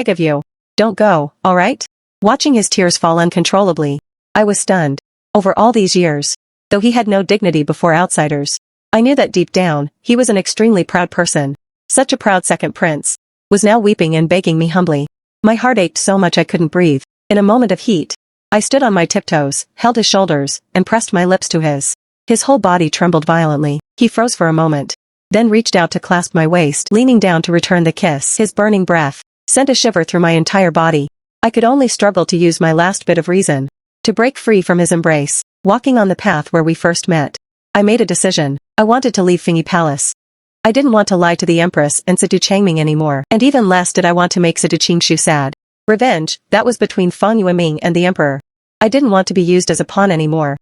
of you. Don't go, alright? Watching his tears fall uncontrollably, I was stunned. Over all these years, though he had no dignity before outsiders, I knew that deep down, he was an extremely proud person. Such a proud second prince, was now weeping and begging me humbly. My heart ached so much I couldn't breathe. In a moment of heat, I stood on my tiptoes, held his shoulders, and pressed my lips to his. His whole body trembled violently. He froze for a moment, then reached out to clasp my waist, leaning down to return the kiss. His burning breath sent a shiver through my entire body. I could only struggle to use my last bit of reason to break free from his embrace. Walking on the path where we first met, I made a decision. I wanted to leave Fingy Palace. I didn't want to lie to the Empress and Situ Changming anymore, and even less did I want to make Situ Qingshu sad. Revenge, that was between Fan Yueming and the Emperor. I didn't want to be used as a pawn anymore.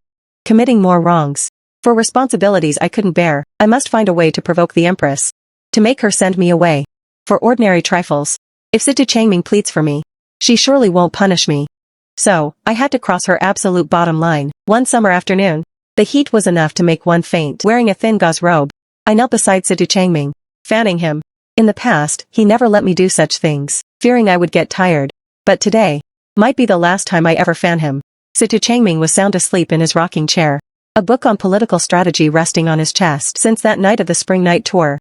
Committing more wrongs. For responsibilities I couldn't bear, I must find a way to provoke the Empress. To make her send me away. For ordinary trifles. If Situ Changming pleads for me, she surely won't punish me. So, I had to cross her absolute bottom line. One summer afternoon, the heat was enough to make one faint. Wearing a thin gauze robe, I knelt beside Situ Changming, fanning him. In the past, he never let me do such things, fearing I would get tired. But today, might be the last time I ever fan him. Situ Changming was sound asleep in his rocking chair, a book on political strategy resting on his chest. Since that night of the spring night tour,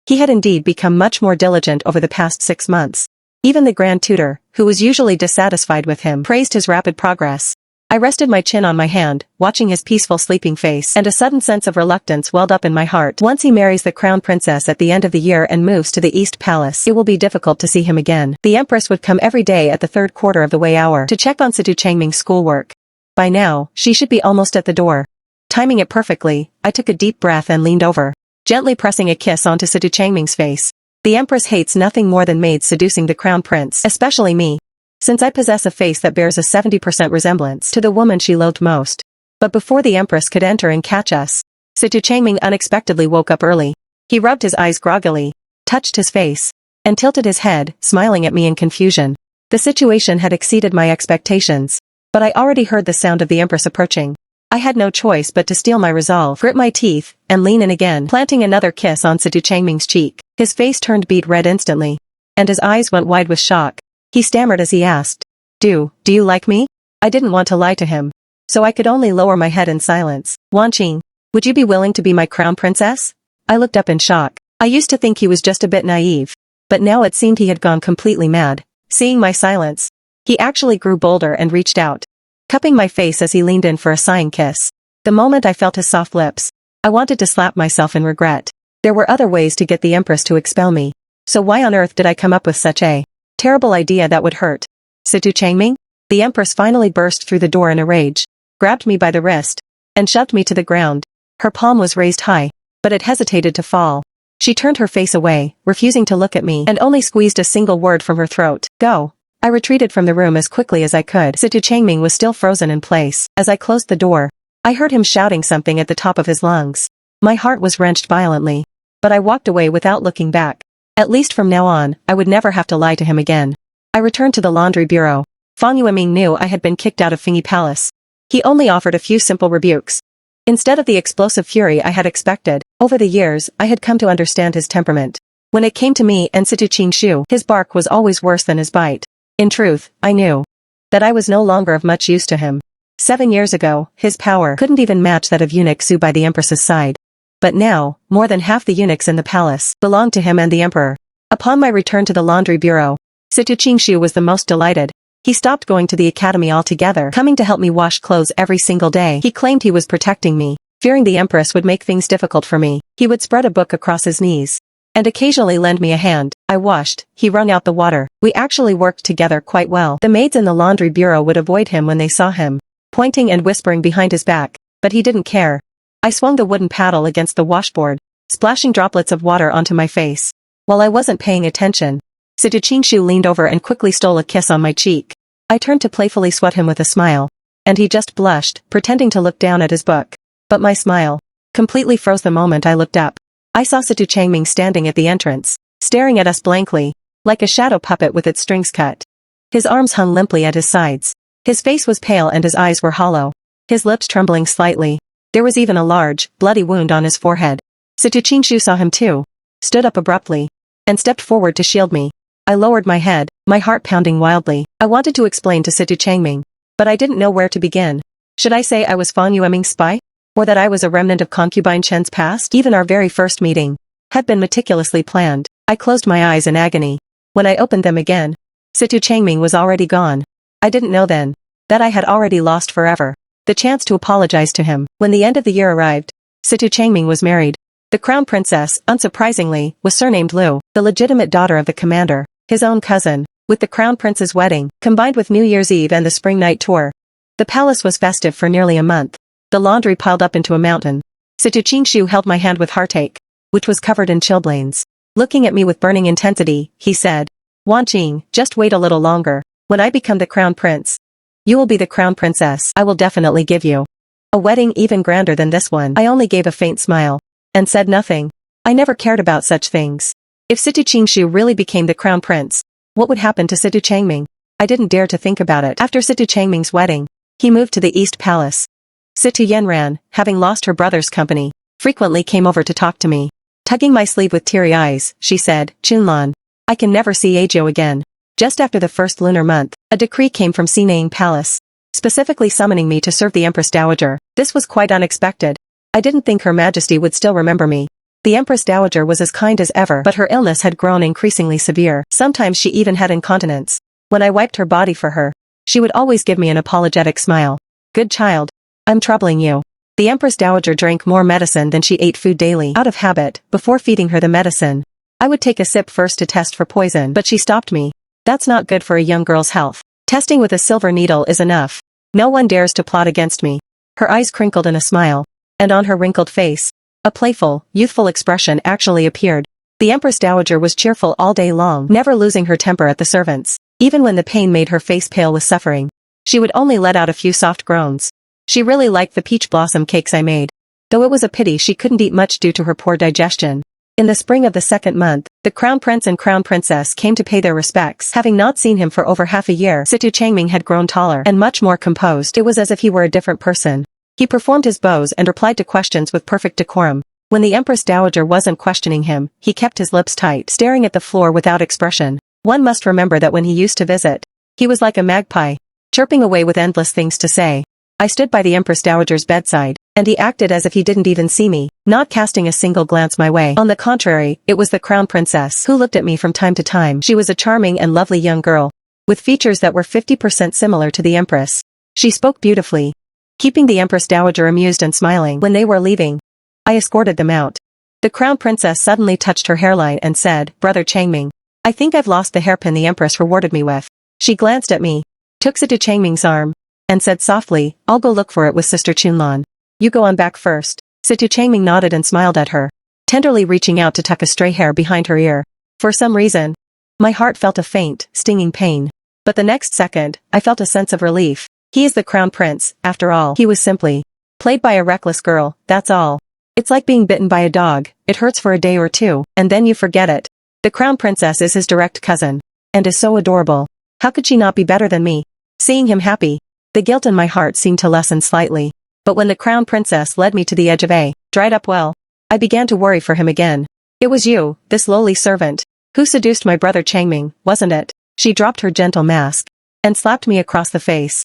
he had indeed become much more diligent over the past 6 months. Even the Grand Tutor, who was usually dissatisfied with him, praised his rapid progress. I rested my chin on my hand, watching his peaceful sleeping face, and a sudden sense of reluctance welled up in my heart. Once he marries the crown princess at the end of the year and moves to the East Palace, it will be difficult to see him again. The Empress would come every day at the third quarter of the way hour to check on Situ Changming's schoolwork. By now, she should be almost at the door. Timing it perfectly, I took a deep breath and leaned over, gently pressing a kiss onto Situ Changming's face. The Empress hates nothing more than maids seducing the crown prince, especially me, since I possess a face that bears a 70% resemblance to the woman she loathed most. But before the Empress could enter and catch us, Situ Changming unexpectedly woke up early. He rubbed his eyes groggily, touched his face, and tilted his head, smiling at me in confusion. The situation had exceeded my expectations, but I already heard the sound of the Empress approaching. I had no choice but to steel my resolve, grit my teeth, and lean in again, planting another kiss on Situ Changming's cheek. His face turned beet red instantly, and his eyes went wide with shock. He stammered as he asked, Do you like me? I didn't want to lie to him, so I could only lower my head in silence. Wan Qing, would you be willing to be my crown princess? I looked up in shock. I used to think he was just a bit naive, but now it seemed he had gone completely mad. Seeing my silence, he actually grew bolder and reached out, cupping my face as he leaned in for a sighing kiss. The moment I felt his soft lips, I wanted to slap myself in regret. There were other ways to get the Empress to expel me, so why on earth did I come up with such a terrible idea that would hurt? Situ Changming? The Empress finally burst through the door in a rage, grabbed me by the wrist, and shoved me to the ground. Her palm was raised high, but it hesitated to fall. She turned her face away, refusing to look at me, and only squeezed a single word from her throat. Go. I retreated from the room as quickly as I could. Situ Changming was still frozen in place. As I closed the door, I heard him shouting something at the top of his lungs. My heart was wrenched violently, but I walked away without looking back. At least from now on, I would never have to lie to him again. I returned to the laundry bureau. Fan Yueming knew I had been kicked out of Fingy Palace. He only offered a few simple rebukes. Instead of the explosive fury I had expected, over the years, I had come to understand his temperament. When it came to me and Situ Qingshu, his bark was always worse than his bite. In truth, I knew that I was no longer of much use to him. 7 years ago, his power couldn't even match that of eunuch Su by the empress's side. But now, more than half the eunuchs in the palace belonged to him and the emperor. Upon my return to the laundry bureau, Situ Qingshu was the most delighted. He stopped going to the academy altogether, coming to help me wash clothes every single day. He claimed he was protecting me, fearing the empress would make things difficult for me. He would spread a book across his knees and occasionally lend me a hand. I washed, he wrung out the water. We actually worked together quite well. The maids in the laundry bureau would avoid him when they saw him, pointing and whispering behind his back, but he didn't care. I swung the wooden paddle against the washboard, splashing droplets of water onto my face. While I wasn't paying attention, Situ Qingshu leaned over and quickly stole a kiss on my cheek. I turned to playfully swat him with a smile, and he just blushed, pretending to look down at his book. But my smile completely froze the moment I looked up. I saw Situ Changming standing at the entrance, staring at us blankly, like a shadow puppet with its strings cut. His arms hung limply at his sides. His face was pale and his eyes were hollow, his lips trembling slightly. There was even a large, bloody wound on his forehead. Situ Qingshu saw him too, stood up abruptly, and stepped forward to shield me. I lowered my head, my heart pounding wildly. I wanted to explain to Situ Changming, but I didn't know where to begin. Should I say I was Fan Yueming's spy? Or that I was a remnant of concubine Chen's past? Even our very first meeting had been meticulously planned. I closed my eyes in agony. When I opened them again, Situ Changming was already gone. I didn't know then that I had already lost forever the chance to apologize to him. When the end of the year arrived, Situ Changming was married. The crown princess, unsurprisingly, was surnamed Lu, the legitimate daughter of the commander, his own cousin. With the crown prince's wedding, combined with New Year's Eve and the spring night tour, the palace was festive for nearly a month. The laundry piled up into a mountain. Situ Qingshu held my hand with heartache, which was covered in chilblains. Looking at me with burning intensity, he said, "Wan Qing, just wait a little longer. When I become the crown prince, you will be the crown princess. I will definitely give you a wedding even grander than this one." I only gave a faint smile and said nothing. I never cared about such things. If Situ Qingshu really became the crown prince, what would happen to Situ Changming? I didn't dare to think about it. After Situ Changming's wedding, he moved to the East Palace. Situ Yenran, having lost her brother's company, frequently came over to talk to me. Tugging my sleeve with teary eyes, she said, "Chunlan, I can never see Ajo again." Just after the first lunar month, a decree came from Sinang Palace, specifically summoning me to serve the Empress Dowager. This was quite unexpected. I didn't think Her Majesty would still remember me. The Empress Dowager was as kind as ever, but her illness had grown increasingly severe. Sometimes she even had incontinence. When I wiped her body for her, she would always give me an apologetic smile. "Good child. I'm troubling you." The Empress Dowager drank more medicine than she ate food daily, out of habit. Before feeding her the medicine, I would take a sip first to test for poison, but she stopped me. "That's not good for a young girl's health. Testing with a silver needle is enough. No one dares to plot against me." Her eyes crinkled in a smile, and on her wrinkled face, a playful, youthful expression actually appeared. The Empress Dowager was cheerful all day long, never losing her temper at the servants. Even when the pain made her face pale with suffering, she would only let out a few soft groans. She really liked the peach blossom cakes I made, though it was a pity she couldn't eat much due to her poor digestion. In the spring of the second month, the crown prince and crown princess came to pay their respects. Having not seen him for over half a year, Situ Changming had grown taller and much more composed. It was as if he were a different person. He performed his bows and replied to questions with perfect decorum. When the Empress Dowager wasn't questioning him, he kept his lips tight, staring at the floor without expression. One must remember that when he used to visit, he was like a magpie, chirping away with endless things to say. I stood by the Empress Dowager's bedside, and he acted as if he didn't even see me, not casting a single glance my way. On the contrary, it was the crown princess who looked at me from time to time. She was a charming and lovely young girl, with features that were 50% similar to the Empress. She spoke beautifully, keeping the Empress Dowager amused and smiling. When they were leaving, I escorted them out. The crown princess suddenly touched her hairline and said, "Brother Changming, I think I've lost the hairpin the Empress rewarded me with." She glanced at me, took Situ Changming's arm, and said softly, "I'll go look for it with Sister Chunlan. You go on back first." Situ Changming nodded and smiled at her, tenderly reaching out to tuck a stray hair behind her ear. For some reason, my heart felt a faint, stinging pain. But the next second, I felt a sense of relief. He is the crown prince, after all. He was simply played by a reckless girl, that's all. It's like being bitten by a dog. It hurts for a day or two, and then you forget it. The crown princess is his direct cousin, and is so adorable. How could she not be better than me? Seeing him happy, the guilt in my heart seemed to lessen slightly. But when the crown princess led me to the edge of a dried up well, I began to worry for him again. It was you, this lowly servant, who seduced my brother Changming, wasn't it? She dropped her gentle mask and slapped me across the face.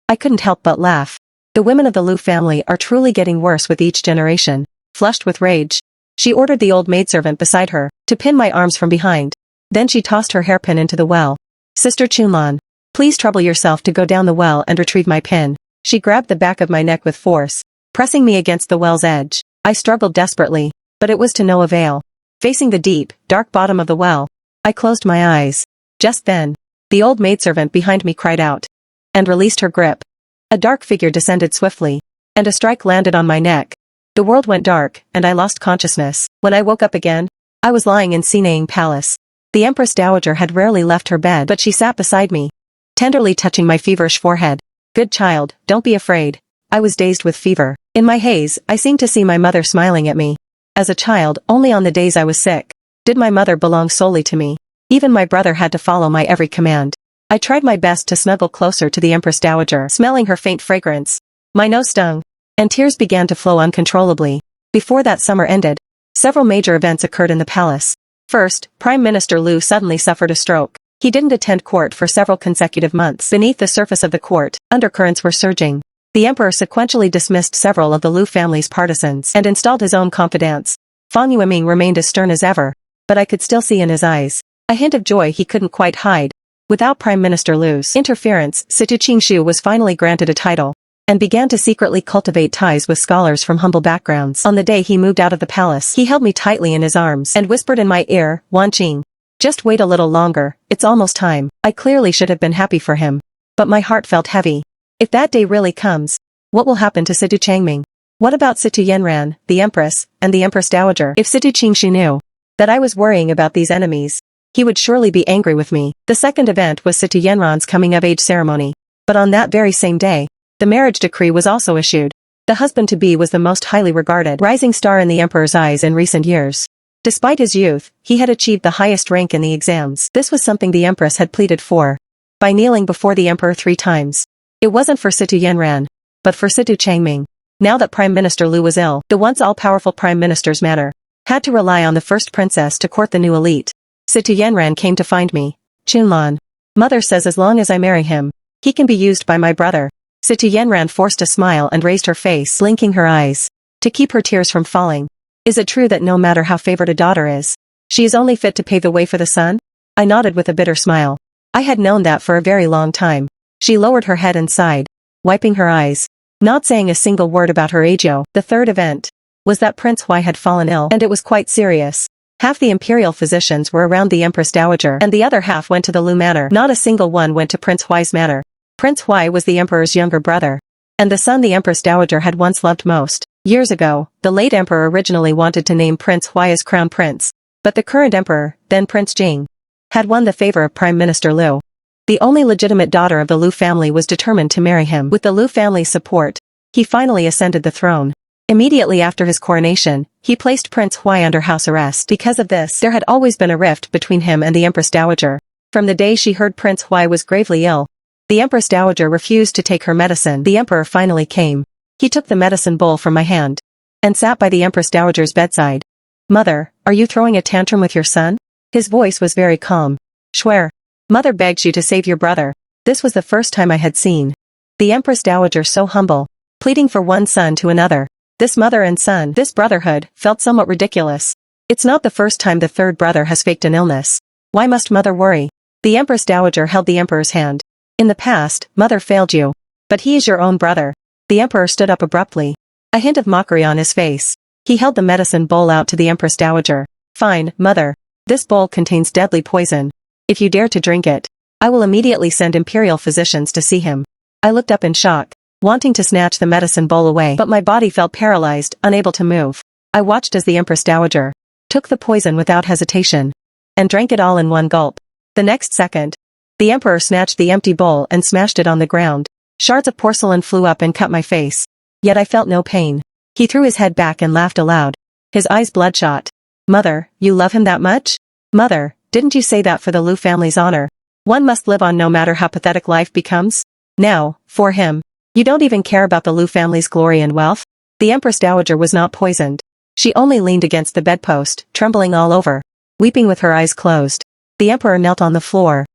I couldn't help but laugh. The women of the Lu family are truly getting worse with each generation. Flushed with rage, she ordered the old maidservant beside her to pin my arms from behind. Then she tossed her hairpin into the well. Sister Chunlan, please trouble yourself to go down the well and retrieve my pin. She grabbed the back of my neck with force, pressing me against the well's edge. I struggled desperately, but it was to no avail. Facing the deep, dark bottom of the well, I closed my eyes. Just then, the old maidservant behind me cried out and released her grip. A dark figure descended swiftly, and a strike landed on my neck. The world went dark, and I lost consciousness. When I woke up again, I was lying in Sinang Palace. The Empress Dowager had rarely left her bed, but she sat beside me, tenderly touching my feverish forehead. Good child, don't be afraid. I was dazed with fever. In my haze, I seemed to see my mother smiling at me. As a child, only on the days I was sick did my mother belong solely to me. Even my brother had to follow my every command. I tried my best to snuggle closer to the Empress Dowager, smelling her faint fragrance. My nose stung, and tears began to flow uncontrollably. Before that summer ended, several major events occurred in the palace. First, Prime Minister Lu suddenly suffered a stroke. He didn't attend court for several consecutive months. Beneath the surface of the court, undercurrents were surging. The emperor sequentially dismissed several of the Lu family's partisans and installed his own confidants. Fang Yueming remained as stern as ever, but I could still see in his eyes a hint of joy he couldn't quite hide. Without Prime Minister Lu's interference, Situ Qingshu was finally granted a title and began to secretly cultivate ties with scholars from humble backgrounds. On the day he moved out of the palace, he held me tightly in his arms and whispered in my ear, "Wanqing, just wait a little longer, it's almost time." I clearly should have been happy for him, but my heart felt heavy. If that day really comes, what will happen to Situ Changming? What about Situ Yenran, the Empress, and the Empress Dowager? If Situ Qingshu knew that I was worrying about these enemies, he would surely be angry with me. The second event was Situ Yenran's coming-of-age ceremony. But on that very same day, the marriage decree was also issued. The husband-to-be was the most highly regarded rising star in the emperor's eyes in recent years. Despite his youth, he had achieved the highest rank in the exams. This was something the empress had pleaded for by kneeling before the emperor 3 times. It wasn't for Situ Yenran, but for Situ Changming. Now that Prime Minister Lu was ill, the once all-powerful Prime Minister's manor had to rely on the first princess to court the new elite. Situ Yenran came to find me. "Chunlan, mother says as long as I marry him, he can be used by my brother." Situ Yenran forced a smile and raised her face, blinking her eyes to keep her tears from falling. "Is it true that no matter how favored a daughter is, she is only fit to pave the way for the son?" I nodded with a bitter smile. I had known that for a very long time. She lowered her head and sighed, wiping her eyes, not saying a single word about her agio. The third event was that Prince Huai had fallen ill, and it was quite serious. Half the imperial physicians were around the Empress Dowager, and the other half went to the Lu manor. Not a single one went to Prince Huai's manor. Prince Huai was the emperor's younger brother, and the son the Empress Dowager had once loved most. Years ago, the late emperor originally wanted to name Prince Huai as crown prince, but the current emperor, then Prince Jing, had won the favor of Prime Minister Lu. The only legitimate daughter of the Lu family was determined to marry him. With the Lu family's support, he finally ascended the throne. Immediately after his coronation, he placed Prince Huai under house arrest. Because of this, there had always been a rift between him and the Empress Dowager. From the day she heard Prince Huai was gravely ill, the Empress Dowager refused to take her medicine. The emperor finally came. He took the medicine bowl from my hand and sat by the Empress Dowager's bedside. "Mother, are you throwing a tantrum with your son?" His voice was very calm. "Swear. Mother begged you to save your brother." This was the first time I had seen the Empress Dowager so humble, pleading for one son to another. This mother and son, this brotherhood, felt somewhat ridiculous. It's not the first time the third brother has faked an illness. Why must mother worry? The Empress Dowager held the emperor's hand. "In the past, mother failed you, but he is your own brother." The emperor stood up abruptly, a hint of mockery on his face. He held the medicine bowl out to the Empress Dowager. "Fine, mother. This bowl contains deadly poison. If you dare to drink it, I will immediately send imperial physicians to see him." I looked up in shock, wanting to snatch the medicine bowl away, but my body felt paralyzed, unable to move. I watched as the Empress Dowager took the poison without hesitation and drank it all in one gulp. The next second, the emperor snatched the empty bowl and smashed it on the ground. Shards of porcelain flew up and cut my face. Yet I felt no pain. He threw his head back and laughed aloud, his eyes bloodshot. "Mother, you love him that much? Mother, didn't you say that for the Lu family's honor? One must live on no matter how pathetic life becomes? Now, for him, You don't even care about the Lu family's glory and wealth? The Empress Dowager was not poisoned. She only leaned against the bedpost, trembling all over, weeping with her eyes closed. The Emperor knelt on the floor,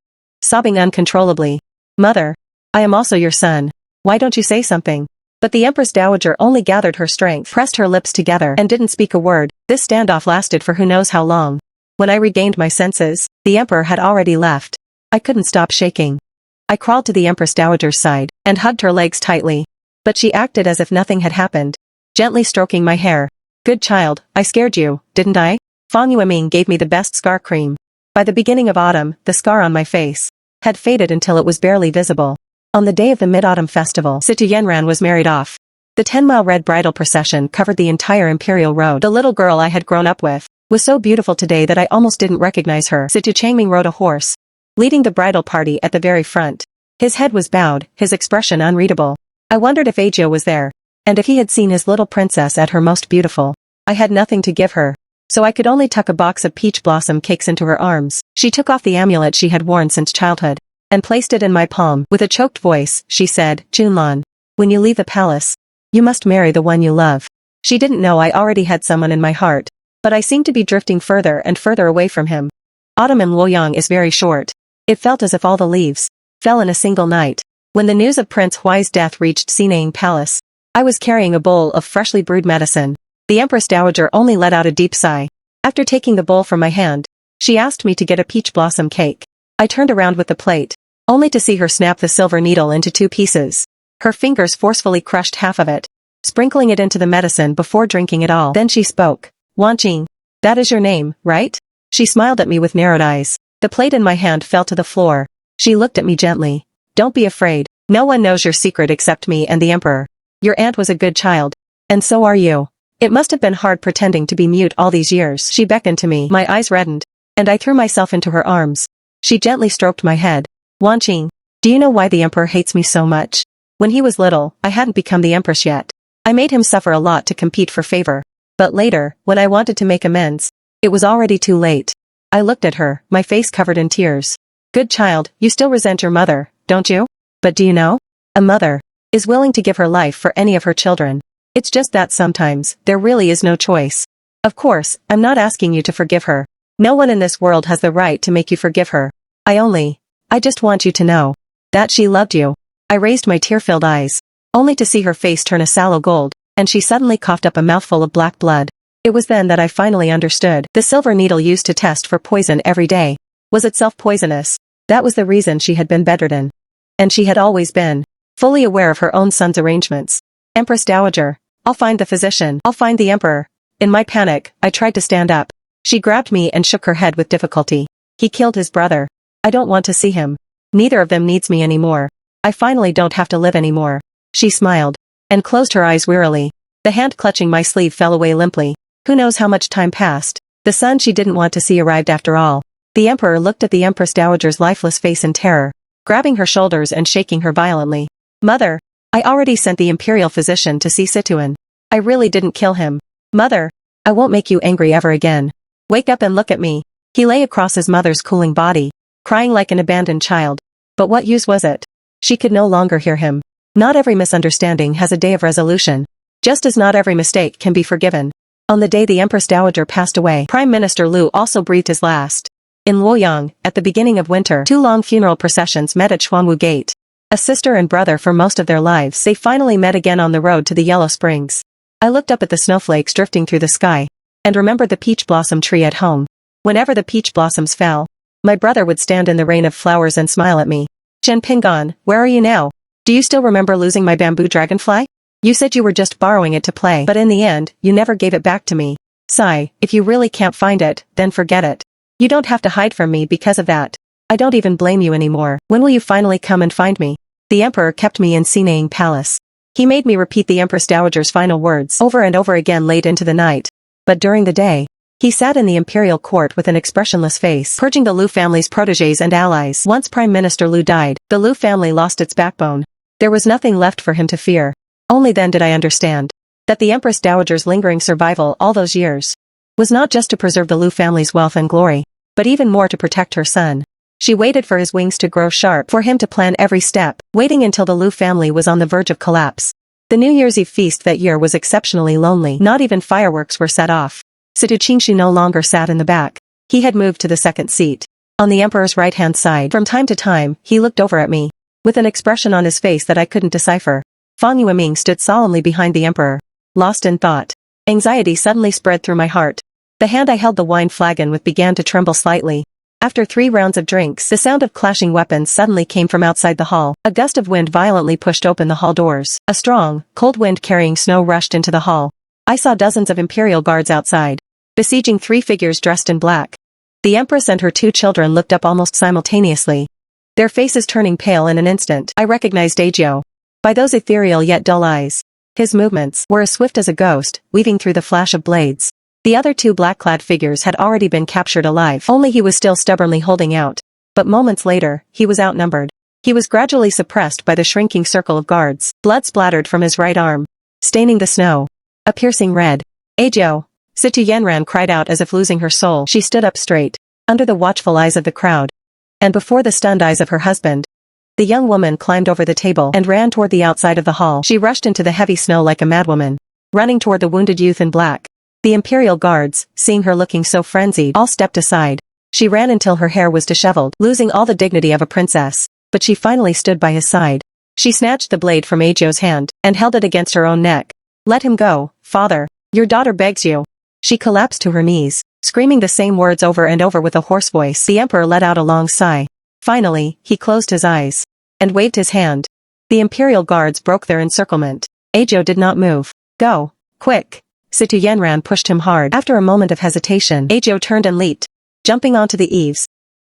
sobbing uncontrollably. Mother, I am also your son. Why don't you say something? But the Empress Dowager only gathered her strength, pressed her lips together, and didn't speak a word. This standoff lasted for who knows how long. When I regained my senses, the Emperor had already left. I couldn't stop shaking. I crawled to the Empress Dowager's side, and hugged her legs tightly. But she acted as if nothing had happened, gently stroking my hair. Good child, I scared you, didn't I? Fang Yueming gave me the best scar cream. By the beginning of autumn, the scar on my face had faded until it was barely visible. On the day of the Mid-Autumn Festival, Situ Yenran was married off. The 10-mile red bridal procession covered the entire Imperial Road. The little girl I had grown up with was so beautiful today that I almost didn't recognize her. Situ Changming rode a horse, leading the bridal party at the very front. His head was bowed, his expression unreadable. I wondered if Ajio was there, and if he had seen his little princess at her most beautiful. I had nothing to give her, so I could only tuck a box of peach blossom cakes into her arms. She took off the amulet she had worn since childhood, and placed it in my palm. With a choked voice, she said, Junlan, when you leave the palace, you must marry the one you love. She didn't know I already had someone in my heart, but I seemed to be drifting further and further away from him. Autumn in Luoyang is very short. It felt as if all the leaves fell in a single night. When the news of Prince Huai's death reached Sinang Palace, I was carrying a bowl of freshly brewed medicine. The Empress Dowager only let out a deep sigh. After taking the bowl from my hand, she asked me to get a peach blossom cake. I turned around with the plate, only to see her snap the silver needle into 2 pieces. Her fingers forcefully crushed half of it, sprinkling it into the medicine before drinking it all. Then she spoke. Wanqing, that is your name, right? She smiled at me with narrowed eyes. The plate in my hand fell to the floor. She looked at me gently. Don't be afraid. No one knows your secret except me and the Emperor. Your aunt was a good child. And so are you. It must have been hard pretending to be mute all these years. She beckoned to me. My eyes reddened, and I threw myself into her arms. She gently stroked my head. Wanqing, do you know why the Emperor hates me so much? When he was little, I hadn't become the Empress yet. I made him suffer a lot to compete for favor. But later, when I wanted to make amends, it was already too late. I looked at her, my face covered in tears. Good child, you still resent your mother, don't you? But do you know? A mother is willing to give her life for any of her children. It's just that sometimes, there really is no choice. Of course, I'm not asking you to forgive her. No one in this world has the right to make you forgive her. I just want you to know that she loved you. I raised my tear-filled eyes, only to see her face turn a sallow gold, and she suddenly coughed up a mouthful of black blood. It was then that I finally understood. The silver needle used to test for poison every day was itself poisonous. That was the reason she had been bedridden. And she had always been fully aware of her own son's arrangements. Empress Dowager, I'll find the physician. I'll find the Emperor. In my panic, I tried to stand up. She grabbed me and shook her head with difficulty. He killed his brother. I don't want to see him. Neither of them needs me anymore. I finally don't have to live anymore. She smiled and closed her eyes wearily. The hand clutching my sleeve fell away limply. Who knows how much time passed. The son she didn't want to see arrived after all. The Emperor looked at the Empress Dowager's lifeless face in terror, grabbing her shoulders and shaking her violently. Mother, I already sent the imperial physician to see Situan. I really didn't kill him. Mother, I won't make you angry ever again. Wake up and look at me. He lay across his mother's cooling body, crying like an abandoned child. But what use was it? She could no longer hear him. Not every misunderstanding has a day of resolution. Just as not every mistake can be forgiven. On the day the Empress Dowager passed away, Prime Minister Lu also breathed his last. In Luoyang, at the beginning of winter, 2 long funeral processions met at Xuanwu Gate. A sister and brother for most of their lives, they finally met again on the road to the Yellow Springs. I looked up at the snowflakes drifting through the sky, and remembered the peach blossom tree at home. Whenever the peach blossoms fell, my brother would stand in the rain of flowers and smile at me. Chen Pingon, where are you now? Do you still remember losing my bamboo dragonfly? You said you were just borrowing it to play, but in the end, you never gave it back to me. Sigh, if you really can't find it, then forget it. You don't have to hide from me because of that. I don't even blame you anymore. When will you finally come and find me? The Emperor kept me in Sinang Palace. He made me repeat the Empress Dowager's final words over and over again late into the night. But during the day, he sat in the imperial court with an expressionless face, purging the Lu family's protégés and allies. Once Prime Minister Lu died, the Lu family lost its backbone. There was nothing left for him to fear. Only then did I understand that the Empress Dowager's lingering survival all those years was not just to preserve the Lu family's wealth and glory, but even more to protect her son. She waited for his wings to grow sharp for him to plan every step, waiting until the Liu family was on the verge of collapse. The New Year's Eve feast that year was exceptionally lonely. Not even fireworks were set off. Situ Qingshu no longer sat in the back. He had moved to the second seat. On the emperor's right-hand side, from time to time, he looked over at me, with an expression on his face that I couldn't decipher. Fan Yueming stood solemnly behind the emperor, lost in thought. Anxiety suddenly spread through my heart. The hand I held the wine flagon with began to tremble slightly. After 3 rounds of drinks, the sound of clashing weapons suddenly came from outside the hall. A gust of wind violently pushed open the hall doors. A strong, cold wind carrying snow rushed into the hall. I saw dozens of imperial guards outside, besieging 3 figures dressed in black. The empress and her 2 children looked up almost simultaneously, their faces turning pale in an instant. I recognized Aegyo by those ethereal yet dull eyes. His movements were as swift as a ghost, weaving through the flash of blades. The other 2 black-clad figures had already been captured alive, only he was still stubbornly holding out. But moments later, he was outnumbered. He was gradually suppressed by the shrinking circle of guards. Blood splattered from his right arm, staining the snow a piercing red. Aegyo! Situ Yenran cried out as if losing her soul. She stood up straight, under the watchful eyes of the crowd, and before the stunned eyes of her husband. The young woman climbed over the table and ran toward the outside of the hall. She rushed into the heavy snow like a madwoman, running toward the wounded youth in black. The imperial guards, seeing her looking so frenzied, all stepped aside. She ran until her hair was disheveled, losing all the dignity of a princess, but she finally stood by his side. She snatched the blade from Aegyo's hand, and held it against her own neck. "Let him go, father. Your daughter begs you." She collapsed to her knees, screaming the same words over and over with a hoarse voice. The emperor let out a long sigh. Finally, he closed his eyes, and waved his hand. The imperial guards broke their encirclement. Aegyo did not move. "Go, quick." Situ Yenran pushed him hard. After a moment of hesitation, Aegyo turned and leaped, jumping onto the eaves,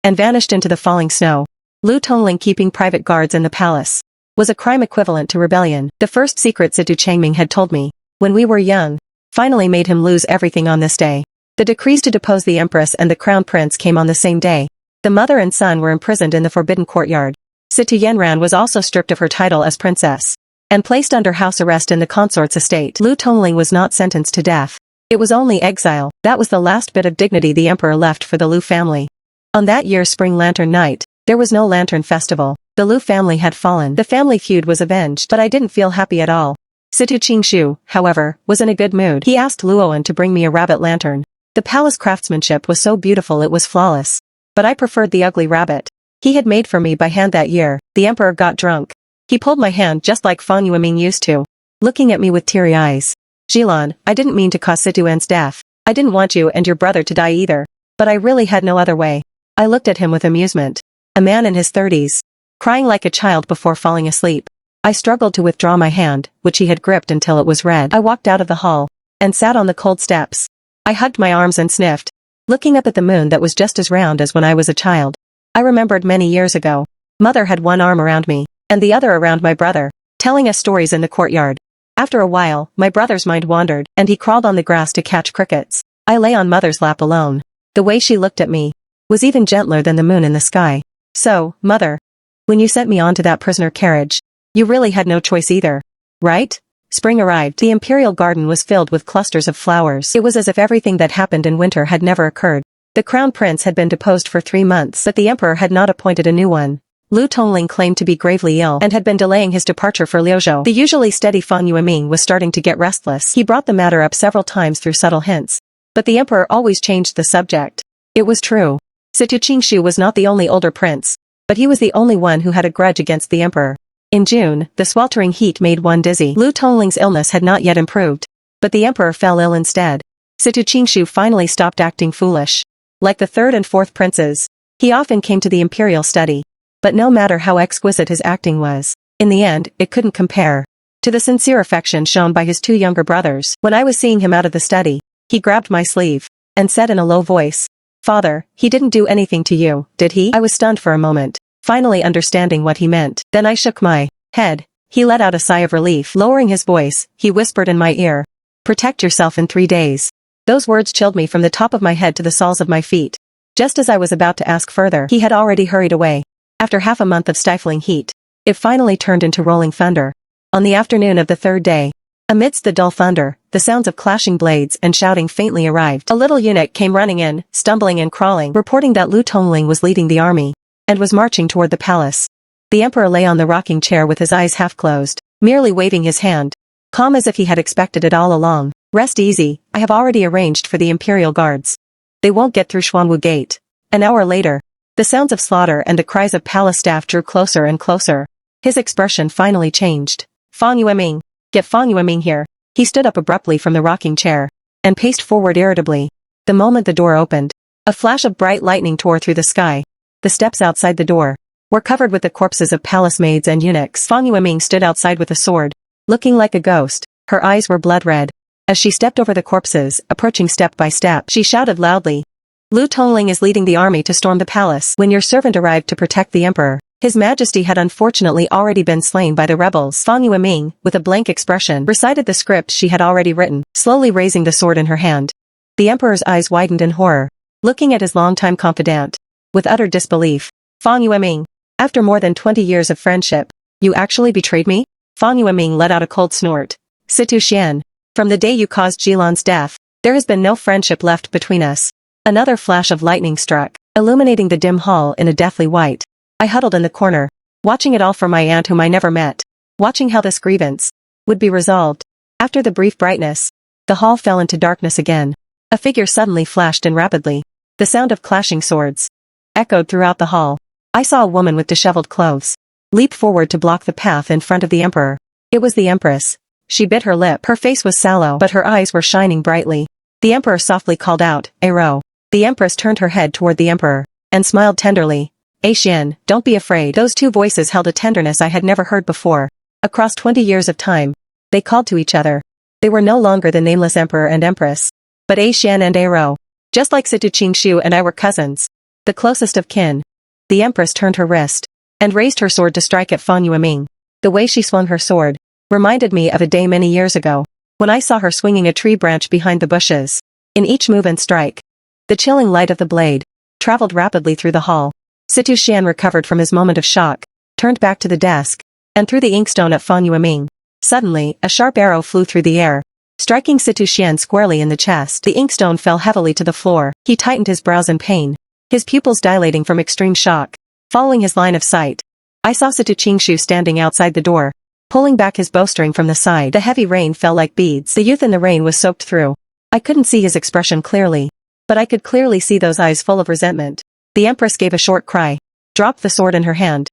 and vanished into the falling snow. Lu Tongling keeping private guards in the palace was a crime equivalent to rebellion. The first secret Situ Changming had told me, when we were young, finally made him lose everything on this day. The decrees to depose the empress and the crown prince came on the same day. The mother and son were imprisoned in the forbidden courtyard. Situ Yenran was also stripped of her title as princess, and placed under house arrest in the consort's estate. Lu Tongling was not sentenced to death. It was only exile. That was the last bit of dignity the emperor left for the Lu family. On that year's spring lantern night, there was no lantern festival. The Lu family had fallen. The family feud was avenged, but I didn't feel happy at all. Situ Qingshu, however, was in a good mood. He asked Luoan to bring me a rabbit lantern. The palace craftsmanship was so beautiful it was flawless. But I preferred the ugly rabbit he had made for me by hand that year. The emperor got drunk. He pulled my hand just like Fan Yueming used to, looking at me with teary eyes. "Jilan, I didn't mean to cause Situan's death. I didn't want you and your brother to die either. But I really had no other way." I looked at him with amusement. A man in his 30s, crying like a child before falling asleep. I struggled to withdraw my hand, which he had gripped until it was red. I walked out of the hall, and sat on the cold steps. I hugged my arms and sniffed, looking up at the moon that was just as round as when I was a child. I remembered many years ago. Mother had one arm around me, and the other around my brother, telling us stories in the courtyard. After a while, my brother's mind wandered, and he crawled on the grass to catch crickets. I lay on mother's lap alone. The way she looked at me was even gentler than the moon in the sky. "So, mother, when you sent me onto that prisoner carriage, you really had no choice either, right?" Spring arrived. The imperial garden was filled with clusters of flowers. It was as if everything that happened in winter had never occurred. The crown prince had been deposed for 3 months, but the emperor had not appointed a new one. Lu Tongling claimed to be gravely ill and had been delaying his departure for Liuzhou. The usually steady Fan Yueming was starting to get restless. He brought the matter up several times through subtle hints, but the emperor always changed the subject. It was true. Situ Qingshu was not the only older prince, but he was the only one who had a grudge against the emperor. In June, the sweltering heat made one dizzy. Lu Tongling's illness had not yet improved, but the emperor fell ill instead. Situ Qingshu finally stopped acting foolish. Like the 3rd and 4th princes, he often came to the imperial study. But no matter how exquisite his acting was, in the end, it couldn't compare to the sincere affection shown by his 2 younger brothers. When I was seeing him out of the study, he grabbed my sleeve and said in a low voice, "Father, he didn't do anything to you, did he?" I was stunned for a moment, finally understanding what he meant. Then I shook my head. He let out a sigh of relief. Lowering his voice, he whispered in my ear, "Protect yourself in 3 days." Those words chilled me from the top of my head to the soles of my feet. Just as I was about to ask further, he had already hurried away. After half a month of stifling heat, it finally turned into rolling thunder. On the afternoon of the 3rd day, amidst the dull thunder, the sounds of clashing blades and shouting faintly arrived. A little eunuch came running in, stumbling and crawling, reporting that Lu Tongling was leading the army. and was marching toward the palace. The emperor lay on the rocking chair with his eyes half closed, merely waving his hand. Calm as if he had expected it all along. Rest easy, I have already arranged for the imperial guards. They won't get through Xuanwu Gate. An hour later, the sounds of slaughter and the cries of palace staff drew closer and closer. His expression finally changed. Fang Yueming, get Fang Yueming here. He stood up abruptly from the rocking chair and paced forward irritably. The moment the door opened, a flash of bright lightning tore through the sky. The steps outside the door were covered with the corpses of palace maids and eunuchs. Fang Yueming stood outside with a sword, looking like a ghost. Her eyes were blood red. As she stepped over the corpses, approaching step by step, she shouted loudly. Lu Tongling is leading the army to storm the palace. When your servant arrived to protect the emperor, His Majesty had unfortunately already been slain by the rebels. Fang Yueming, with a blank expression, recited the script she had already written, slowly raising the sword in her hand. The emperor's eyes widened in horror, looking at his longtime confidant. With utter disbelief. Fang Yueming, after more than 20 years of friendship, you actually betrayed me? Fang Yueming let out a cold snort. Situ Xian, from the day you caused Jilan's death, there has been no friendship left between us. Another flash of lightning struck, illuminating the dim hall in a deathly white. I huddled in the corner, watching it all for my aunt whom I never met, watching how this grievance would be resolved. After the brief brightness, the hall fell into darkness again. A figure suddenly flashed in rapidly. The sound of clashing swords echoed throughout the hall. I saw a woman with disheveled clothes leap forward to block the path in front of the emperor. It was the empress. She bit her lip. Her face was sallow, but her eyes were shining brightly. The emperor softly called out, "Aro." The empress turned her head toward the emperor and smiled tenderly. Xian, don't be afraid. Those two voices held a tenderness I had never heard before. Across 20 years of time, they called to each other. They were no longer the nameless emperor and empress, but Xian and Aro. Just like Situ Qingshu and I were cousins, the closest of kin. The empress turned her wrist and raised her sword to strike at Fang Yueming. The way she swung her sword reminded me of a day many years ago, when I saw her swinging a tree branch behind the bushes. In each move and strike, the chilling light of the blade traveled rapidly through the hall. Situ Xian recovered from his moment of shock, turned back to the desk, and threw the inkstone at Fang Yueming. Suddenly, a sharp arrow flew through the air, striking Situ Xian squarely in the chest. The inkstone fell heavily to the floor. He tightened his brows in pain, his pupils dilating from extreme shock. Following his line of sight, I saw Situ Qingshu standing outside the door, pulling back his bowstring from the side. The heavy rain fell like beads. The youth in the rain was soaked through. I couldn't see his expression clearly, but I could clearly see those eyes full of resentment. The empress gave a short cry, dropped the sword in her hand,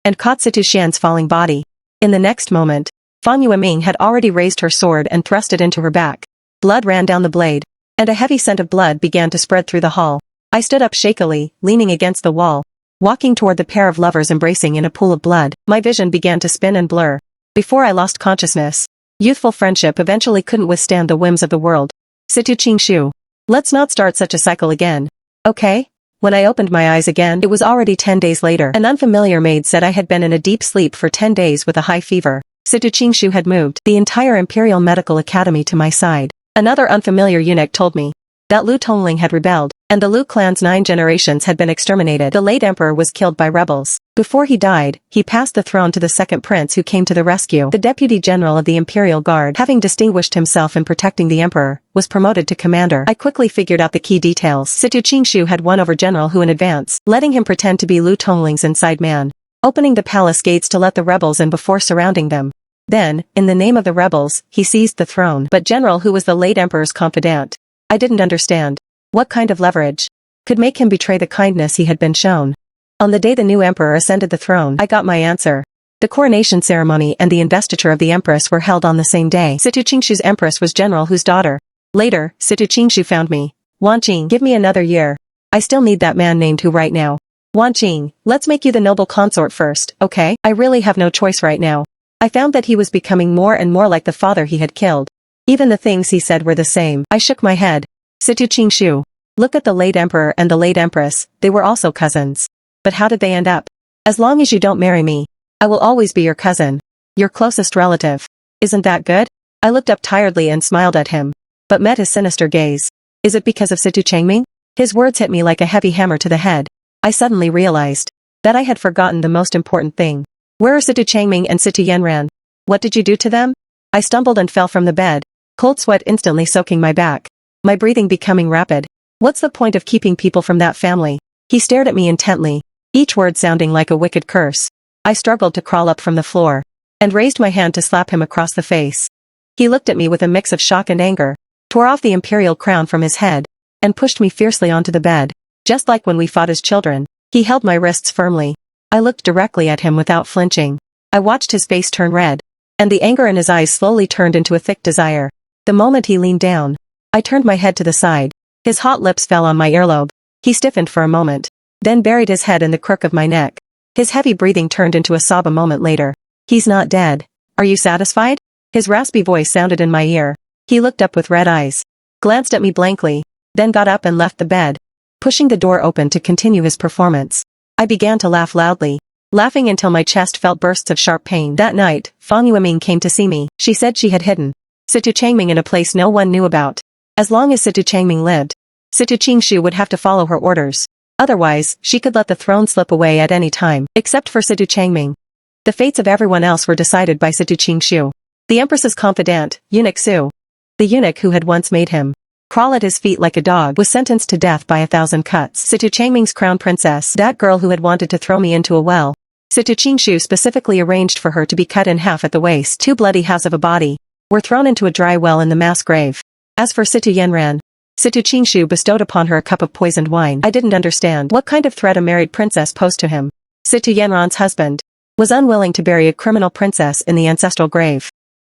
and caught Situ Xian's falling body. In the next moment, Fang Yueming had already raised her sword and thrust it into her back. Blood ran down the blade, and a heavy scent of blood began to spread through the hall. I stood up shakily, leaning against the wall, walking toward the pair of lovers embracing in a pool of blood. My vision began to spin and blur. Before I lost consciousness, youthful friendship eventually couldn't withstand the whims of the world. Situ Qingshu, let's not start such a cycle again. Okay? When I opened my eyes again, it was already 10 days later. An unfamiliar maid said I had been in a deep sleep for 10 days with a high fever. Situ Qingshu had moved the entire Imperial Medical Academy to my side. Another unfamiliar eunuch told me that Lu Tongling had rebelled, and the Lu clan's 9 generations had been exterminated. The late emperor was killed by rebels. Before he died, he passed the throne to the second prince who came to the rescue. The deputy general of the Imperial Guard, having distinguished himself in protecting the emperor, was promoted to commander. I quickly figured out the key details. Situ Qingshu had won over General Hu in advance, letting him pretend to be Lu Tongling's inside man, opening the palace gates to let the rebels in before surrounding them. Then, in the name of the rebels, he seized the throne. But General Hu was the late emperor's confidant. I didn't understand what kind of leverage could make him betray the kindness he had been shown. On the day the new emperor ascended the throne, I got my answer. The coronation ceremony and the investiture of the empress were held on the same day. Situ Qingshu's empress was General Hu's daughter. Later, Situ Qingshu found me. Wan Qing, give me another year. I still need that man named Hu right now. Wan Qing, let's make you the noble consort first, okay? I really have no choice right now. I found that he was becoming more and more like the father he had killed. Even the things he said were the same. I shook my head. Situ Qingshu, look at the late emperor and the late empress, they were also cousins. But how did they end up? As long as you don't marry me, I will always be your cousin. Your closest relative. Isn't that good? I looked up tiredly and smiled at him, but met his sinister gaze. Is it because of Situ Changming? His words hit me like a heavy hammer to the head. I suddenly realized that I had forgotten the most important thing. Where are Situ Changming and Situ Yanran? What did you do to them? I stumbled and fell from the bed, cold sweat instantly soaking my back, my breathing becoming rapid. What's the point of keeping people from that family? He stared at me intently. each word sounding like a wicked curse. I struggled to crawl up from the floor and raised my hand to slap him across the face. He looked at me with a mix of shock and anger, tore off the imperial crown from his head, and pushed me fiercely onto the bed. Just like when we fought as children, he held my wrists firmly. I looked directly at him without flinching. I watched his face turn red, and the anger in his eyes slowly turned into a thick desire. The moment he leaned down, I turned my head to the side. His hot lips fell on my earlobe. He stiffened for a moment, then buried his head in the crook of my neck. His heavy breathing turned into a sob a moment later. "He's not dead. Are you satisfied?" His raspy voice sounded in my ear. He looked up with red eyes, glanced at me blankly, then got up and left the bed, pushing the door open to continue his performance. I began to laugh loudly, laughing until my chest felt bursts of sharp pain. That night, Fang Yueming came to see me. She said she had hidden Situ Changming in a place no one knew about. As long as Situ Changming lived, Situ Qingshu would have to follow her orders. Otherwise, she could let the throne slip away at any time, except for Situ Changming. The fates of everyone else were decided by Situ Qingshu, the Empress's confidant, eunuch Su. The eunuch who had once made him crawl at his feet like a dog was sentenced to death by 1,000 cuts. Situ Changming's crown princess, that girl who had wanted to throw me into a well, Situ Qingshu specifically arranged for her to be cut in half at the waist. 2 bloody halves of a body were thrown into a dry well in the mass grave. As for Situ Yenran, Situ Qingshu bestowed upon her a cup of poisoned wine. I didn't understand what kind of threat a married princess posed to him. Situ Yenran's husband was unwilling to bury a criminal princess in the ancestral grave.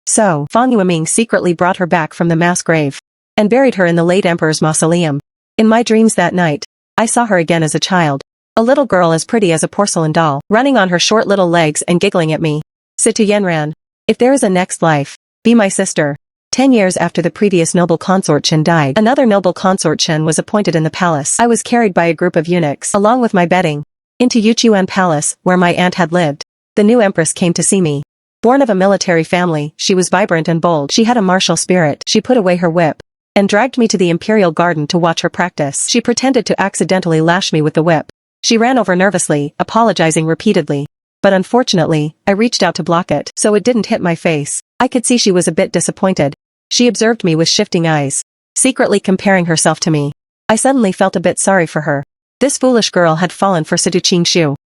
So, Fang Yueming secretly brought her back from the mass grave and buried her in the late emperor's mausoleum. In my dreams that night, I saw her again as a child. A little girl as pretty as a porcelain doll, running on her short little legs and giggling at me. Situ Yenran, if there is a next life, be my sister. 10 years after the previous noble consort Chen died, another noble consort Chen was appointed in the palace. I was carried by a group of eunuchs, along with my bedding, into Yuchuan Palace, where my aunt had lived. The new empress came to see me. Born of a military family, she was vibrant and bold. She had a martial spirit. She put away her whip and dragged me to the imperial garden to watch her practice. She pretended to accidentally lash me with the whip. She ran over nervously, apologizing repeatedly. But unfortunately, I reached out to block it, so it didn't hit my face. I could see she was a bit disappointed. She observed me with shifting eyes, secretly comparing herself to me. I suddenly felt a bit sorry for her. This foolish girl had fallen for Situ Qingshu.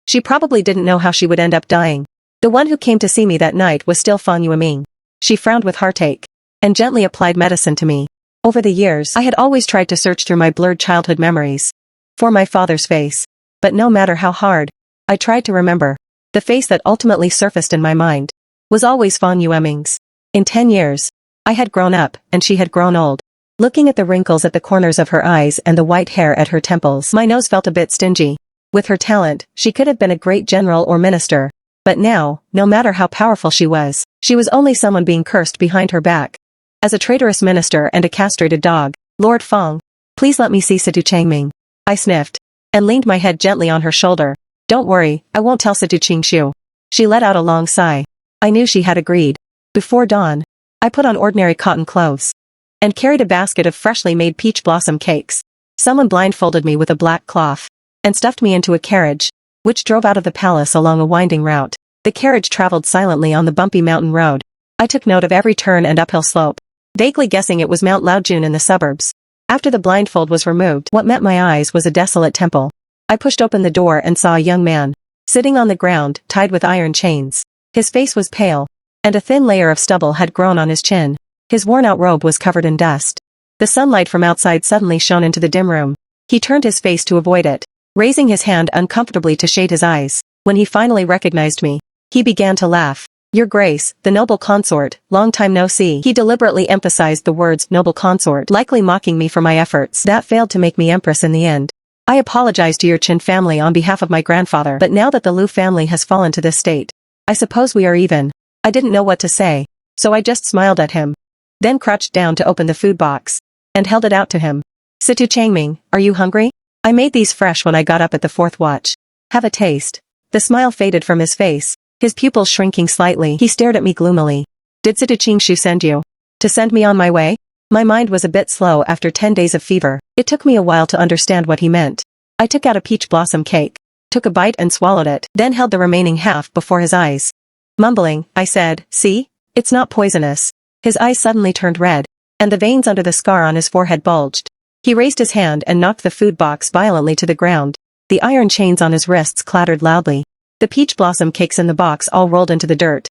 She probably didn't know how she would end up dying. The one who came to see me that night was still Fang Yueming. She frowned with heartache and gently applied medicine to me. Over the years, I had always tried to search through my blurred childhood memories for my father's face. But no matter how hard I tried to remember, the face that ultimately surfaced in my mind was always Fang Yueming's. In 10 years, I had grown up, and she had grown old. Looking at the wrinkles at the corners of her eyes and the white hair at her temples, my nose felt a bit stingy. With her talent, she could have been a great general or minister. But now, no matter how powerful she was only someone being cursed behind her back. As a traitorous minister and a castrated dog, Lord Fang, please let me see Situ Changming. I sniffed and leaned my head gently on her shoulder. Don't worry, I won't tell Situ Qingshu. She let out a long sigh. I knew she had agreed. Before dawn, I put on ordinary cotton clothes and carried a basket of freshly made peach blossom cakes. Someone blindfolded me with a black cloth and stuffed me into a carriage, which drove out of the palace along a winding route. The carriage traveled silently on the bumpy mountain road. I took note of every turn and uphill slope, vaguely guessing it was Mount Laojun in the suburbs. After the blindfold was removed, what met my eyes was a desolate temple. I pushed open the door and saw a young man, sitting on the ground, tied with iron chains. His face was pale, and a thin layer of stubble had grown on his chin. His worn-out robe was covered in dust. The sunlight from outside suddenly shone into the dim room. He turned his face to avoid it, raising his hand uncomfortably to shade his eyes. When he finally recognized me, he began to laugh. Your Grace, the noble consort, long time no see. He deliberately emphasized the words noble consort, likely mocking me for my efforts. That failed to make me empress in the end. I apologize to your Qin family on behalf of my grandfather, but now that the Liu family has fallen to this state, I suppose we are even. I didn't know what to say, so I just smiled at him, then crouched down to open the food box and held it out to him. Situ Changming, are you hungry? I made these fresh when I got up at the 4th watch. Have a taste. The smile faded from his face, his pupils shrinking slightly. He stared at me gloomily. Did Situ Qingshu send you to send me on my way? My mind was a bit slow after 10 days of fever. It took me a while to understand what he meant. I took out a peach blossom cake, took a bite and swallowed it, then held the remaining half before his eyes. Mumbling, I said, see? It's not poisonous. His eyes suddenly turned red, and the veins under the scar on his forehead bulged. He raised his hand and knocked the food box violently to the ground. The iron chains on his wrists clattered loudly. The peach blossom cakes in the box all rolled into the dirt.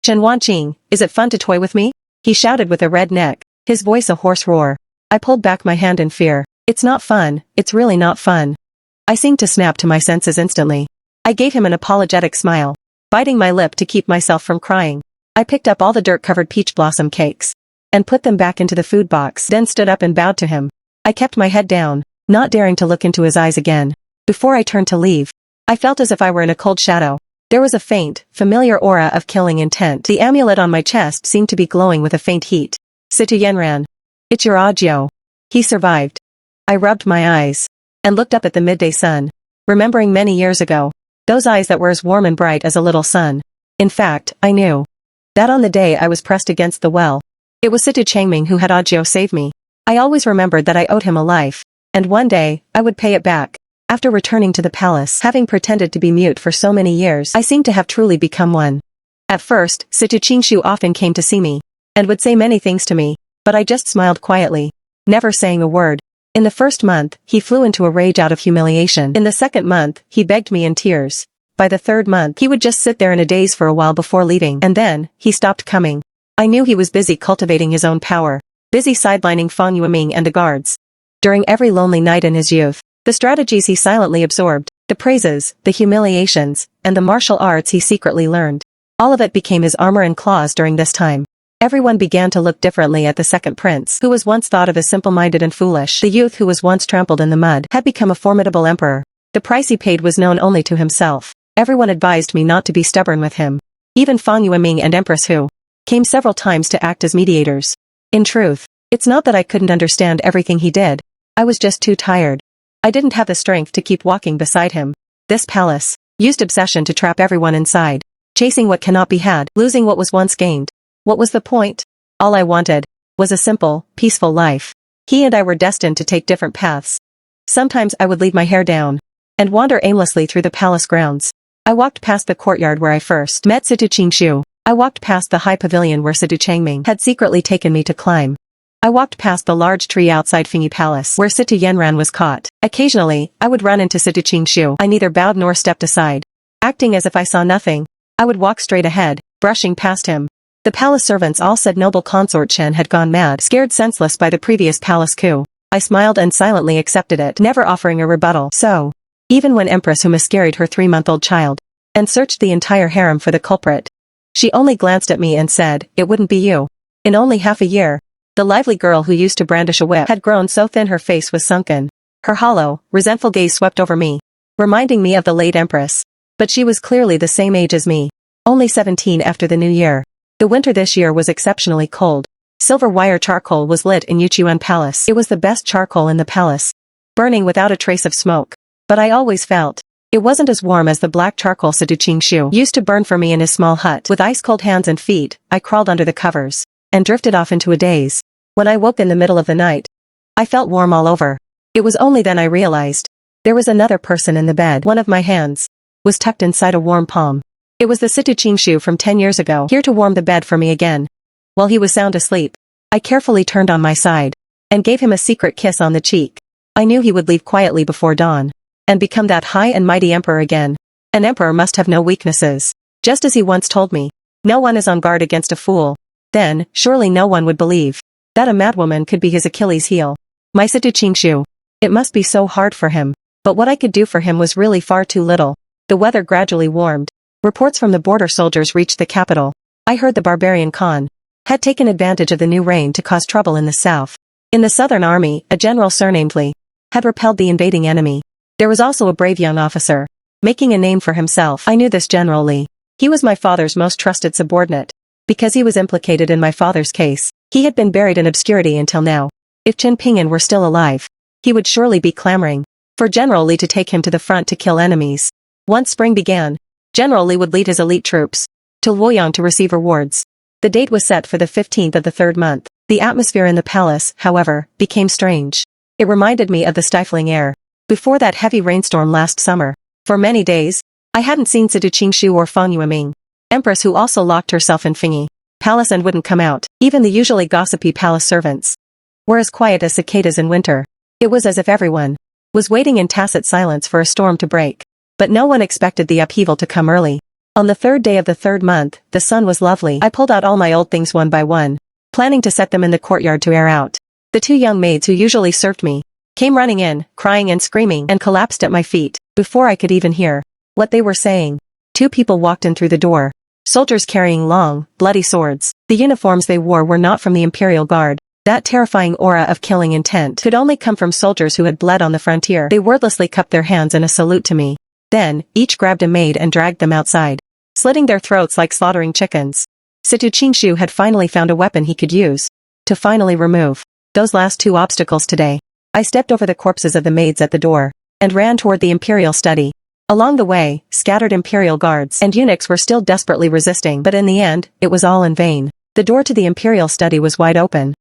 "Chen Wanqing, is it fun to toy with me?" he shouted with a red neck, his voice a hoarse roar. I pulled back my hand in fear. "It's not fun, it's really not fun." I seemed to snap to my senses instantly. I gave him an apologetic smile, biting my lip to keep myself from crying. I picked up all the dirt-covered peach blossom cakes and put them back into the food box, then stood up and bowed to him. I kept my head down, not daring to look into his eyes again. Before I turned to leave, I felt as if I were in a cold shadow. There was a faint, familiar aura of killing intent. The amulet on my chest seemed to be glowing with a faint heat. "Situ Yenran. It's your Ajio. He survived." I rubbed my eyes and looked up at the midday sun, remembering many years ago, those eyes that were as warm and bright as a little sun. In fact, I knew that on the day I was pressed against the well, it was Situ Changming who had Ajio save me. I always remembered that I owed him a life, and one day, I would pay it back. After returning to the palace, having pretended to be mute for so many years, I seemed to have truly become one. At first, Situ Qingshu often came to see me, and would say many things to me, but I just smiled quietly, never saying a word. In the first month, he flew into a rage out of humiliation. In the second month, he begged me in tears. By the third month, he would just sit there in a daze for a while before leaving, and then, he stopped coming. I knew he was busy cultivating his own power, busy sidelining Fang Yueming and the guards. During every lonely night in his youth, the strategies he silently absorbed, the praises, the humiliations, and the martial arts he secretly learned. All of it became his armor and claws during this time. Everyone began to look differently at the second prince, who was once thought of as simple-minded and foolish. The youth who was once trampled in the mud had become a formidable emperor. The price he paid was known only to himself. Everyone advised me not to be stubborn with him. Even Fang Yueming and Empress Hu came several times to act as mediators. In truth, it's not that I couldn't understand everything he did. I was just too tired. I didn't have the strength to keep walking beside him. This palace used obsession to trap everyone inside, chasing what cannot be had, losing what was once gained. What was the point? All I wanted was a simple, peaceful life. He and I were destined to take different paths. Sometimes I would leave my hair down and wander aimlessly through the palace grounds. I walked past the courtyard where I first met Situ Qingshu. I walked past the high pavilion where Situ Changming had secretly taken me to climb. I walked past the large tree outside Fingyi Palace where Situ Yenran was caught. Occasionally, I would run into Situ Qingshu. I neither bowed nor stepped aside. Acting as if I saw nothing, I would walk straight ahead, brushing past him. The palace servants all said noble consort Chen had gone mad, scared senseless by the previous palace coup. I smiled and silently accepted it, never offering a rebuttal. So, even when Empress Hu miscarried her 3-month-old child and searched the entire harem for the culprit, she only glanced at me and said, "It wouldn't be you." In only half a year, the lively girl who used to brandish a whip had grown so thin her face was sunken. Her hollow, resentful gaze swept over me, reminding me of the late empress. But she was clearly the same age as me, only 17 after the new year. The winter this year was exceptionally cold. Silver wire charcoal was lit in Yuchuan Palace. It was the best charcoal in the palace, burning without a trace of smoke. But I always felt it wasn't as warm as the black charcoal Situ Qingshu used to burn for me in his small hut. With ice-cold hands and feet, I crawled under the covers and drifted off into a daze. When I woke in the middle of the night, I felt warm all over. It was only then I realized there was another person in the bed. One of my hands was tucked inside a warm palm. It was the Situ Qingshu from 10 years ago, here to warm the bed for me again. While he was sound asleep, I carefully turned on my side and gave him a secret kiss on the cheek. I knew he would leave quietly before dawn and become that high and mighty emperor again. An emperor must have no weaknesses. Just as he once told me, no one is on guard against a fool. Then, surely no one would believe that a madwoman could be his Achilles heel. My Situ Qingshu. It must be so hard for him. But what I could do for him was really far too little. The weather gradually warmed. Reports from the border soldiers reached the capital. I heard the barbarian Khan had taken advantage of the new rain to cause trouble in the south. In the southern army, a general surnamed Li had repelled the invading enemy. There was also a brave young officer making a name for himself. I knew this General Li. He was my father's most trusted subordinate. Because he was implicated in my father's case, he had been buried in obscurity until now. If Chen Ping'an were still alive, he would surely be clamoring for General Li to take him to the front to kill enemies. Once spring began, General Li would lead his elite troops to Luoyang to receive rewards. The date was set for the 15th of the 3rd month. The atmosphere in the palace, however, became strange. It reminded me of the stifling air before that heavy rainstorm last summer. For many days, I hadn't seen Situ Qingshu or Fang Yueming. Empress Hu also locked herself in Fingyi Palace and wouldn't come out. Even the usually gossipy palace servants were as quiet as cicadas in winter. It was as if everyone was waiting in tacit silence for a storm to break. But no one expected the upheaval to come early. On the third day of the third month, the sun was lovely. I pulled out all my old things one by one, planning to set them in the courtyard to air out. The two young maids who usually served me came running in, crying and screaming, and collapsed at my feet, before I could even hear what they were saying. Two people walked in through the door. Soldiers carrying long, bloody swords. The uniforms they wore were not from the Imperial Guard. That terrifying aura of killing intent could only come from soldiers who had bled on the frontier. They wordlessly cupped their hands in a salute to me. Then, each grabbed a maid and dragged them outside, slitting their throats like slaughtering chickens. Situ Qingshu had finally found a weapon he could use to finally remove those last two obstacles today. I stepped over the corpses of the maids at the door and ran toward the Imperial study. Along the way, scattered Imperial guards and eunuchs were still desperately resisting, but in the end, it was all in vain. The door to the Imperial study was wide open.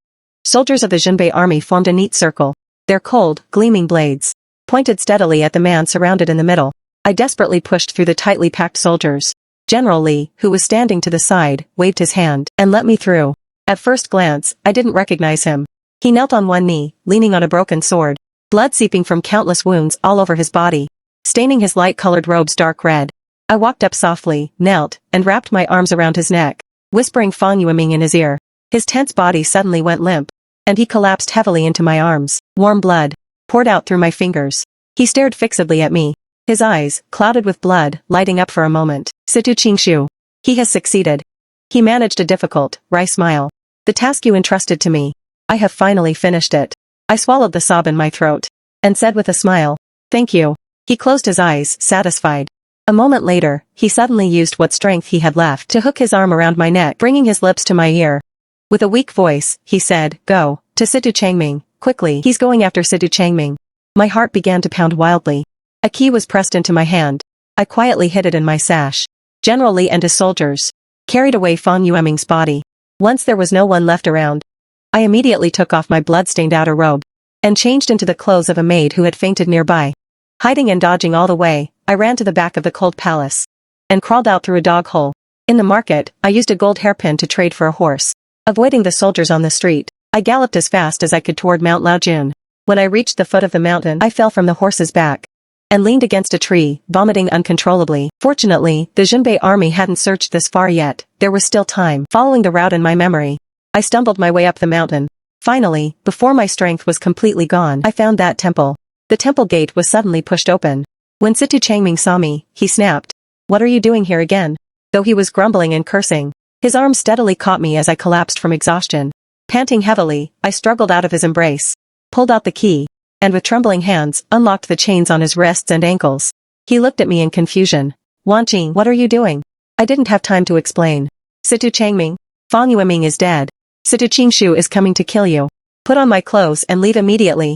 Soldiers of the Jinbei army formed a neat circle. Their cold, gleaming blades pointed steadily at the man surrounded in the middle. I desperately pushed through the tightly packed soldiers. General Li, who was standing to the side, waved his hand and let me through. At first glance, I didn't recognize him. He knelt on one knee, leaning on a broken sword, blood seeping from countless wounds all over his body, staining his light-colored robes dark red. I walked up softly, knelt, and wrapped my arms around his neck, whispering Fan Yueming in his ear. His tense body suddenly went limp, and he collapsed heavily into my arms. Warm blood poured out through my fingers. He stared fixedly at me, his eyes, clouded with blood, lighting up for a moment. Situ Qingshu. He has succeeded. He managed a difficult, wry smile. The task you entrusted to me. I have finally finished it. I swallowed the sob in my throat, and said with a smile, "Thank you." He closed his eyes, satisfied. A moment later, he suddenly used what strength he had left to hook his arm around my neck, bringing his lips to my ear. With a weak voice, he said, "Go, to Situ Changming, quickly." He's going after Situ Changming. My heart began to pound wildly. A key was pressed into my hand. I quietly hid it in my sash. General Li and his soldiers carried away Fan Yueming's body. Once there was no one left around, I immediately took off my blood-stained outer robe and changed into the clothes of a maid who had fainted nearby. Hiding and dodging all the way, I ran to the back of the cold palace and crawled out through a dog hole. In the market, I used a gold hairpin to trade for a horse. Avoiding the soldiers on the street, I galloped as fast as I could toward Mount Laojun. When I reached the foot of the mountain, I fell from the horse's back and leaned against a tree, vomiting uncontrollably. Fortunately, the Jinbei army hadn't searched this far yet. There was still time. Following the route in my memory, I stumbled my way up the mountain. Finally, before my strength was completely gone, I found that temple. The temple gate was suddenly pushed open. When Situ Changming saw me, he snapped, "What are you doing here again?" Though he was grumbling and cursing, his arms steadily caught me as I collapsed from exhaustion. Panting heavily, I struggled out of his embrace, pulled out the key, and with trembling hands, unlocked the chains on his wrists and ankles. He looked at me in confusion. "Wanqing, what are you doing?" I didn't have time to explain. "Situ Changming, Fan Yueming is dead. Situ Qingshu is coming to kill you. Put on my clothes and leave immediately."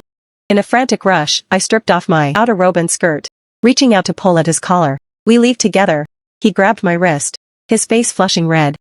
In a frantic rush, I stripped off my outer robe and skirt, reaching out to pull at his collar. "We leave together." He grabbed my wrist, his face flushing red.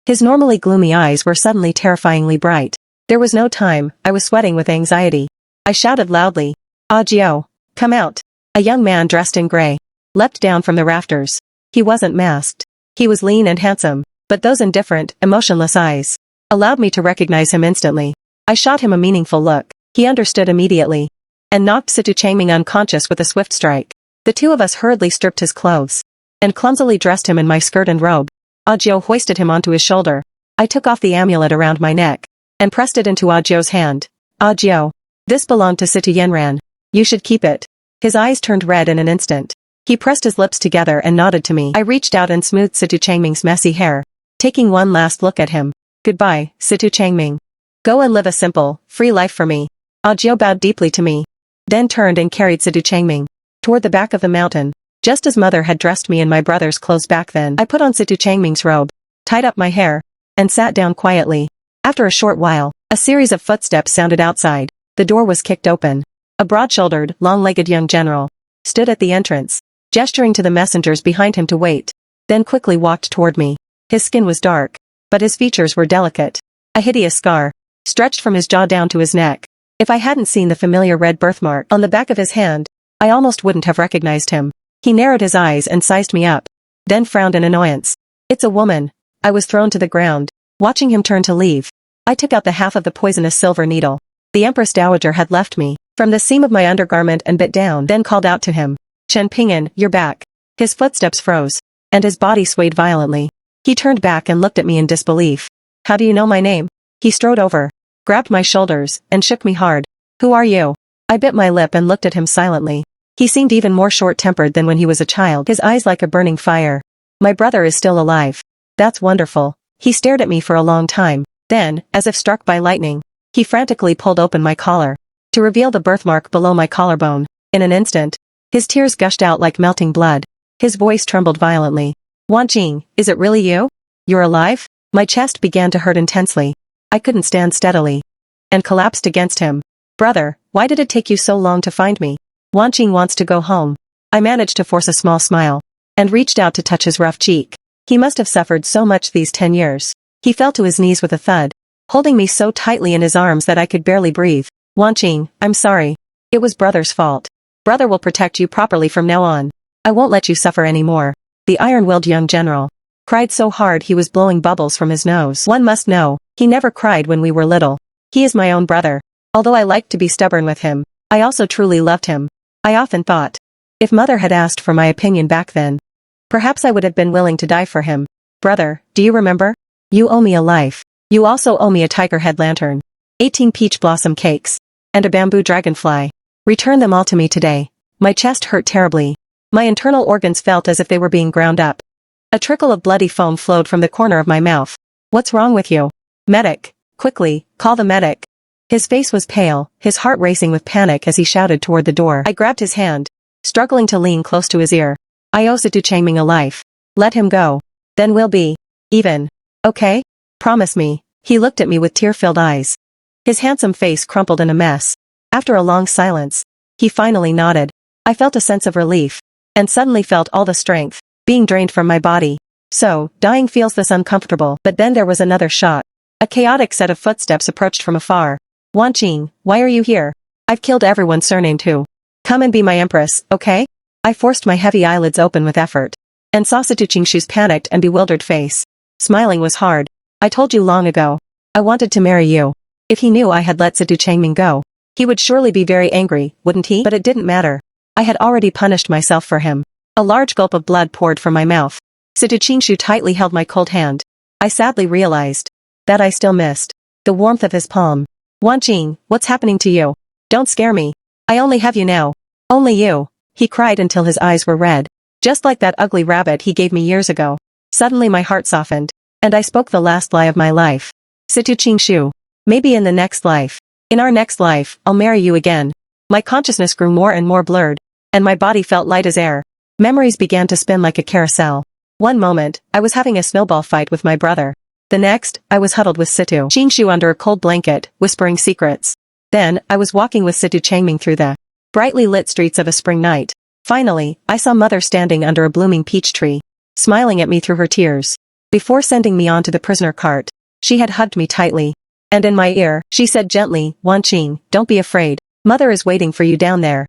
His normally gloomy eyes were suddenly terrifyingly bright. There was no time, I was sweating with anxiety. I shouted loudly, "Ah Jiao, come out." A young man dressed in gray leapt down from the rafters. He wasn't masked. He was lean and handsome, but those indifferent, emotionless eyes allowed me to recognize him instantly. I shot him a meaningful look. He understood immediately and knocked Situ Changming unconscious with a swift strike. The two of us hurriedly stripped his clothes and clumsily dressed him in my skirt and robe. Ajio hoisted him onto his shoulder. I took off the amulet around my neck and pressed it into Ajio's hand. "Ajio, this belonged to Situ Yenran. You should keep it." His eyes turned red in an instant. He pressed his lips together and nodded to me. I reached out and smoothed Situ Changming's messy hair, taking one last look at him. "Goodbye, Situ Changming. Go and live a simple, free life for me." Ajio bowed deeply to me, then turned and carried Situ Changming toward the back of the mountain. Just as mother had dressed me in my brother's clothes back then, I put on Situ Changming's robe, tied up my hair, and sat down quietly. After a short while, a series of footsteps sounded outside. The door was kicked open. A broad-shouldered, long-legged young general stood at the entrance, gesturing to the messengers behind him to wait, then quickly walked toward me. His skin was dark, but his features were delicate. A hideous scar stretched from his jaw down to his neck. If I hadn't seen the familiar red birthmark on the back of his hand, I almost wouldn't have recognized him. He narrowed his eyes and sized me up, then frowned in annoyance. "It's a woman." I was thrown to the ground, watching him turn to leave. I took out the half of the poisonous silver needle the Empress Dowager had left me, from the seam of my undergarment and bit down, then called out to him. Chen Ping'an, you're back. His footsteps froze, and his body swayed violently. He turned back and looked at me in disbelief. How do you know my name? He strode over, grabbed my shoulders, and shook me hard. Who are you? I bit my lip and looked at him silently. He seemed even more short-tempered than when he was a child, his eyes like a burning fire. My brother is still alive. That's wonderful. He stared at me for a long time. Then, as if struck by lightning, he frantically pulled open my collar to reveal the birthmark below my collarbone. In an instant, his tears gushed out like melting blood. His voice trembled violently. Wanqing, is it really you? You're alive? My chest began to hurt intensely. I couldn't stand steadily and collapsed against him. Brother, why did it take you so long to find me? Wanqing wants to go home. I managed to force a small smile and reached out to touch his rough cheek. He must have suffered so much these 10 years. He fell to his knees with a thud, holding me so tightly in his arms that I could barely breathe. Wanqing, I'm sorry. It was brother's fault. Brother will protect you properly from now on. I won't let you suffer anymore. The iron-willed young general cried so hard he was blowing bubbles from his nose. One must know, he never cried when we were little. He is my own brother. Although I liked to be stubborn with him, I also truly loved him. I often thought, if mother had asked for my opinion back then, perhaps I would have been willing to die for him. Brother, do you remember? You owe me a life. You also owe me a tiger head lantern, 18 peach blossom cakes, and a bamboo dragonfly. Return them all to me today. My chest hurt terribly. My internal organs felt as if they were being ground up. A trickle of bloody foam flowed from the corner of my mouth. What's wrong with you? Medic, quickly, call the medic. His face was pale, his heart racing with panic as he shouted toward the door. I grabbed his hand, struggling to lean close to his ear. I owe Situ Changming a life. Let him go. Then we'll be even. Okay? Promise me. He looked at me with tear-filled eyes. His handsome face crumpled in a mess. After a long silence, he finally nodded. I felt a sense of relief, and suddenly felt all the strength being drained from my body. So, dying feels this uncomfortable. But then there was another shock. A chaotic set of footsteps approached from afar. Wanqing, why are you here? I've killed everyone surnamed Hu. Come and be my empress, okay? I forced my heavy eyelids open with effort, and saw Situ Qingshu's panicked and bewildered face. Smiling was hard. I told you long ago. I wanted to marry you. If he knew I had let Situ Changming go, he would surely be very angry, wouldn't he? But it didn't matter. I had already punished myself for him. A large gulp of blood poured from my mouth. Situ Qingshu tightly held my cold hand. I sadly realized that I still missed the warmth of his palm. Wanqing, what's happening to you? Don't scare me. I only have you now. Only you. He cried until his eyes were red. Just like that ugly rabbit he gave me years ago. Suddenly my heart softened, and I spoke the last lie of my life. Situ Qingshu. Maybe in the next life. In our next life, I'll marry you again. My consciousness grew more and more blurred, and my body felt light as air. Memories began to spin like a carousel. One moment, I was having a snowball fight with my brother. The next, I was huddled with Situ Qingshu under a cold blanket, whispering secrets. Then, I was walking with Situ Changming through the brightly lit streets of a spring night. Finally, I saw mother standing under a blooming peach tree, smiling at me through her tears. Before sending me onto the prisoner cart, she had hugged me tightly. And in my ear, she said gently, Wanqing, don't be afraid. Mother is waiting for you down there.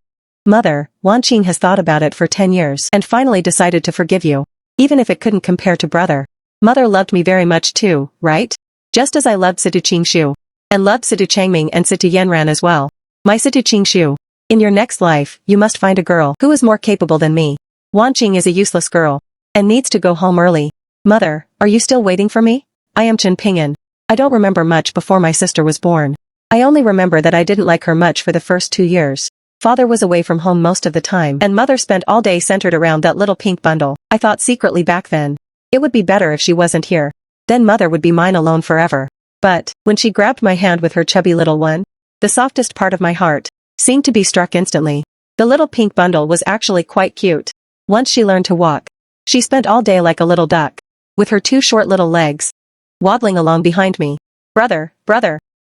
Mother, Wanqing has thought about it for 10 years and finally decided to forgive you. Even if it couldn't compare to brother. Mother loved me very much too, right? Just as I loved Situ Qingshu. And loved Situ Changming and Situ Yanran as well. My Situ Qingshu. In your next life, you must find a girl who is more capable than me. Wanqing is a useless girl. And needs to go home early. Mother, are you still waiting for me? I am Chen Ping'an. I don't remember much before my sister was born. I only remember that I didn't like her much for the first 2 years. Father was away from home most of the time and mother spent all day centered around that little pink bundle. I thought secretly back then. It would be better if she wasn't here. Then mother would be mine alone forever. But, when she grabbed my hand with her chubby little one, the softest part of my heart seemed to be struck instantly. The little pink bundle was actually quite cute. Once she learned to walk, she spent all day like a little duck, with her 2 short little legs, waddling along behind me. Brother,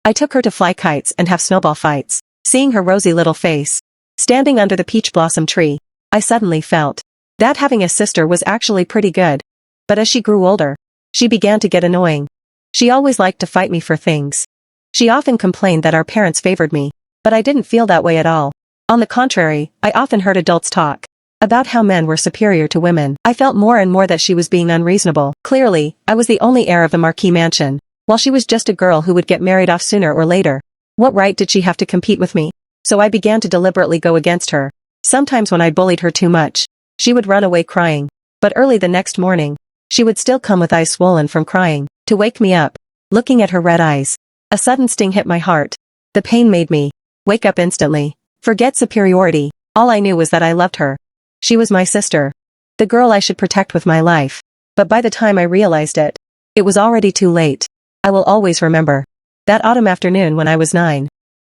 I took her to fly kites and have snowball fights. Seeing her rosy little face, standing under the peach blossom tree, I suddenly felt that having a sister was actually pretty good. But as she grew older, she began to get annoying. She always liked to fight me for things. She often complained that our parents favored me, but I didn't feel that way at all. On the contrary, I often heard adults talk about how men were superior to women. I felt more and more that she was being unreasonable. Clearly, I was the only heir of the Marquis mansion, while she was just a girl who would get married off sooner or later. What right did she have to compete with me? so I began to deliberately go against her. Sometimes when I bullied her too much, she would run away crying. But early the next morning, she would still come with eyes swollen from crying, to wake me up. Looking at her red eyes, a sudden sting hit my heart. The pain made me wake up instantly. Forget superiority. All I knew was that I loved her. She was my sister. The girl I should protect with my life. But by the time I realized it, it was already too late. I will always remember that autumn afternoon when I was 9.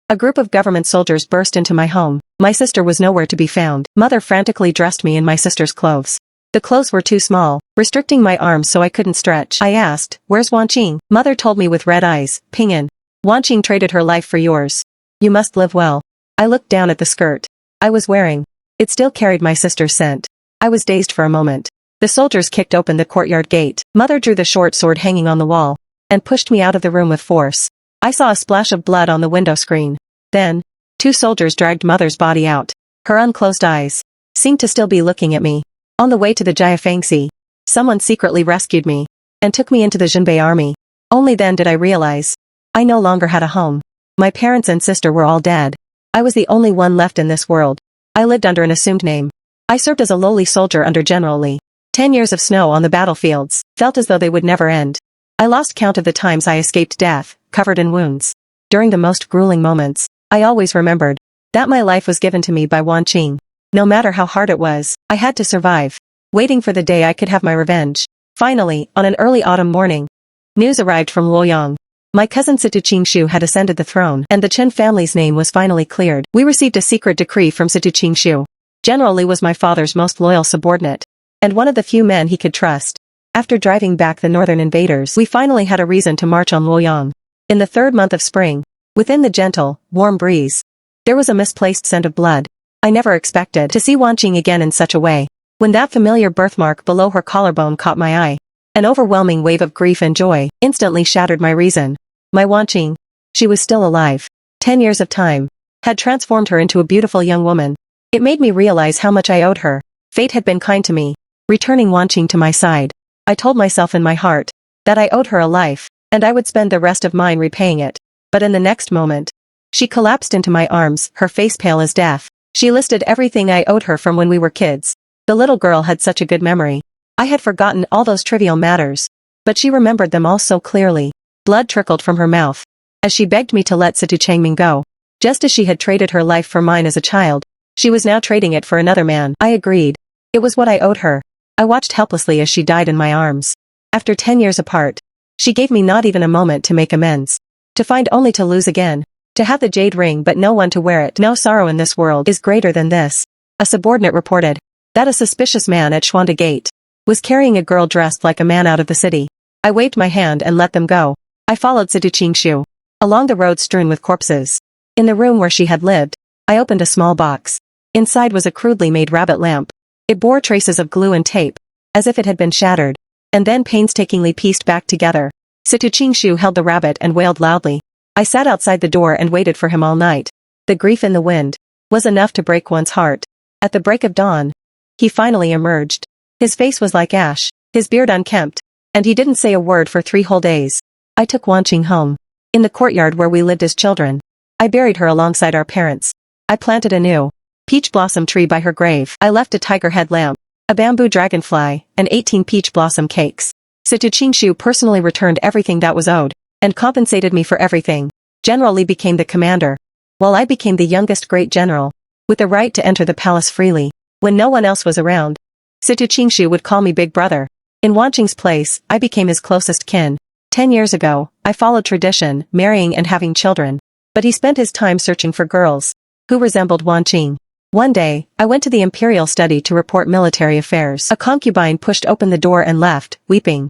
A group of government soldiers burst into my home. My sister was nowhere to be found. Mother frantically dressed me in my sister's clothes. The clothes were too small, restricting my arms so I couldn't stretch. I asked, "Where's Wanqing?" Mother told me with red eyes, "Ping'an. Wanqing traded her life for yours. You must live well." I looked down at the skirt I was wearing. It still carried my sister's scent. I was dazed for a moment. The soldiers kicked open the courtyard gate. Mother drew the short sword hanging on the wall and pushed me out of the room with force. I saw a splash of blood on the window screen. Then, 2 soldiers dragged Mother's body out. Her unclosed eyes seemed to still be looking at me. On the way to the Jiafangxi, someone secretly rescued me and took me into the Jinbei army. Only then did I realize I no longer had a home. My parents and sister were all dead. I was the only one left in this world. I lived under an assumed name. I served as a lowly soldier under General Li. 10 years of snow on the battlefields felt as though they would never end. I lost count of the times I escaped death, covered in wounds. During the most grueling moments, I always remembered that my life was given to me by Wanqing. No matter how hard it was, I had to survive, waiting for the day I could have my revenge. Finally, on an early autumn morning, news arrived from Luoyang. My cousin Situ Qingshu had ascended the throne, and the Chen family's name was finally cleared. We received a secret decree from Situ Qingshu. General Li was my father's most loyal subordinate, and one of the few men he could trust. After driving back the northern invaders, we finally had a reason to march on Luoyang. In the 3rd month of spring, within the gentle, warm breeze, there was a misplaced scent of blood. I never expected to see Wanqing again in such a way. When that familiar birthmark below her collarbone caught my eye, an overwhelming wave of grief and joy instantly shattered my reason. My Wanqing, she was still alive. 10 years of time had transformed her into a beautiful young woman. It made me realize how much I owed her. Fate had been kind to me, returning Wanqing to my side. I told myself in my heart that I owed her a life, and I would spend the rest of mine repaying it. But in the next moment, she collapsed into my arms, her face pale as death. She listed everything I owed her from when we were kids. The little girl had such a good memory. I had forgotten all those trivial matters, but she remembered them all so clearly. Blood trickled from her mouth as she begged me to let Situ Changming go. Just as she had traded her life for mine as a child, she was now trading it for another man. I agreed. It was what I owed her. I watched helplessly as she died in my arms. After 10 years apart, she gave me not even a moment to make amends. To find only to lose again. To have the jade ring but no one to wear it. No sorrow in this world is greater than this. A subordinate reported that a suspicious man at Xuanda Gate was carrying a girl dressed like a man out of the city. I waved my hand and let them go. I followed Situ Qingshu along the road strewn with corpses. In the room where she had lived, I opened a small box. Inside was a crudely made rabbit lamp. It bore traces of glue and tape, as if it had been shattered, and then painstakingly pieced back together. Situ Qingshu held the rabbit and wailed loudly. I sat outside the door and waited for him all night. The grief in the wind was enough to break one's heart. At the break of dawn, he finally emerged. His face was like ash, his beard unkempt, and he didn't say a word for 3 whole days. I took Wanqing home. In the courtyard where we lived as children, I buried her alongside our parents. I planted a new peach blossom tree by her grave. I left a tiger head lamp, a bamboo dragonfly, and 18 peach blossom cakes. Situ Qingshu personally returned everything that was owed, and compensated me for everything. General Li became the commander, while I became the youngest great general, with the right to enter the palace freely, when no one else was around. Situ Qingshu would call me Big Brother. In Wanqing's place, I became his closest kin. 10 years ago, I followed tradition, marrying and having children. But he spent his time searching for girls who resembled Wanqing. One day, I went to the imperial study to report military affairs. A concubine pushed open the door and left, weeping.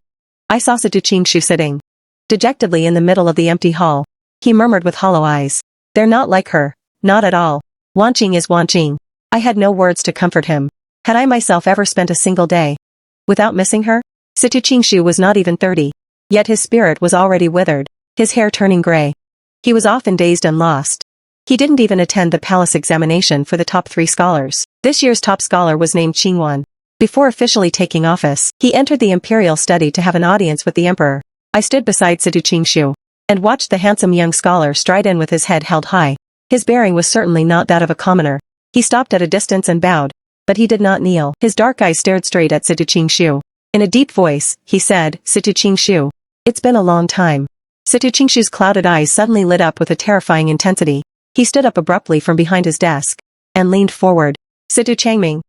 I saw Situ Qingshu sitting dejectedly in the middle of the empty hall. He murmured with hollow eyes. "They're not like her. Not at all. Wanqing is Wanqing." I had no words to comfort him. Had I myself ever spent a single day without missing her? Situ Qingshu was not even 30. Yet his spirit was already withered, his hair turning gray. He was often dazed and lost. He didn't even attend the palace examination for the top 3 scholars. This year's top scholar was named Qingwan. Before officially taking office, he entered the imperial study to have an audience with the emperor. I stood beside Situ Qingshu and watched the handsome young scholar stride in with his head held high. His bearing was certainly not that of a commoner. He stopped at a distance and bowed. But he did not kneel. His dark eyes stared straight at Situ Qingshu. In a deep voice, he said, Situ Qingshu. It's been a long time. Situ Qingshu's clouded eyes suddenly lit up with a terrifying intensity. He stood up abruptly from behind his desk. And leaned forward. Situ Changming.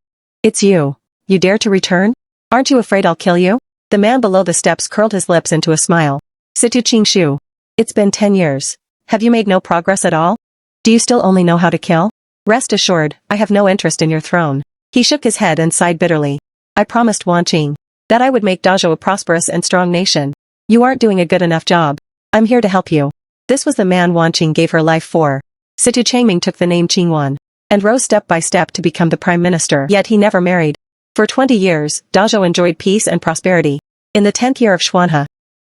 It's you. You dare to return? Aren't you afraid I'll kill you? The man below the steps curled his lips into a smile. Situ Qingshu. It's been 10 years. Have you made no progress at all? Do you still only know how to kill? Rest assured, I have no interest in your throne. He shook his head and sighed bitterly. I promised Wan Qing that I would make Dazhou a prosperous and strong nation. You aren't doing a good enough job. I'm here to help you. This was the man Wan Qing gave her life for. Situ Changming took the name Qingwan and rose step by step to become the prime minister. Yet he never married. For 20 years, Dazhou enjoyed peace and prosperity. In the 10th year of Xuanhe,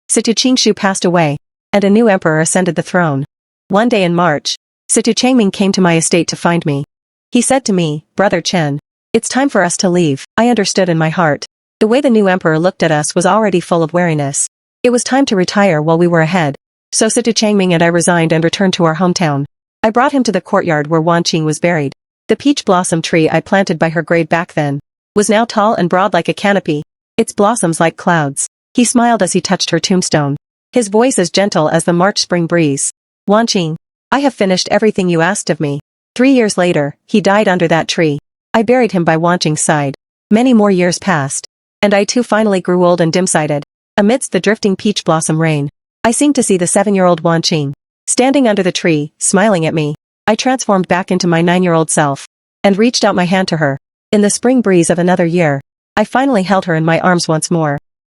Situ Qingshu passed away, and a new emperor ascended the throne. One day in March, Situ Changming came to my estate to find me. He said to me, Brother Chen, it's time for us to leave. I understood in my heart. The way the new emperor looked at us was already full of wariness. It was time to retire while we were ahead. So Situ Changming and I resigned and returned to our hometown. I brought him to the courtyard where Wan Qing was buried. The peach blossom tree I planted by her grave back then was now tall and broad like a canopy, its blossoms like clouds. He smiled as he touched her tombstone. His voice as gentle as the March spring breeze. Wan Qing, I have finished everything you asked of me. 3 years later, he died under that tree. I buried him by Wan Qing's side. Many more years passed. And I too finally grew old and dim-sighted. Amidst the drifting peach blossom rain, I seemed to see the 7-year-old Wan Qing standing under the tree, smiling at me. I transformed back into my 9-year-old self and reached out my hand to her. In the spring breeze of another year, I finally held her in my arms once more.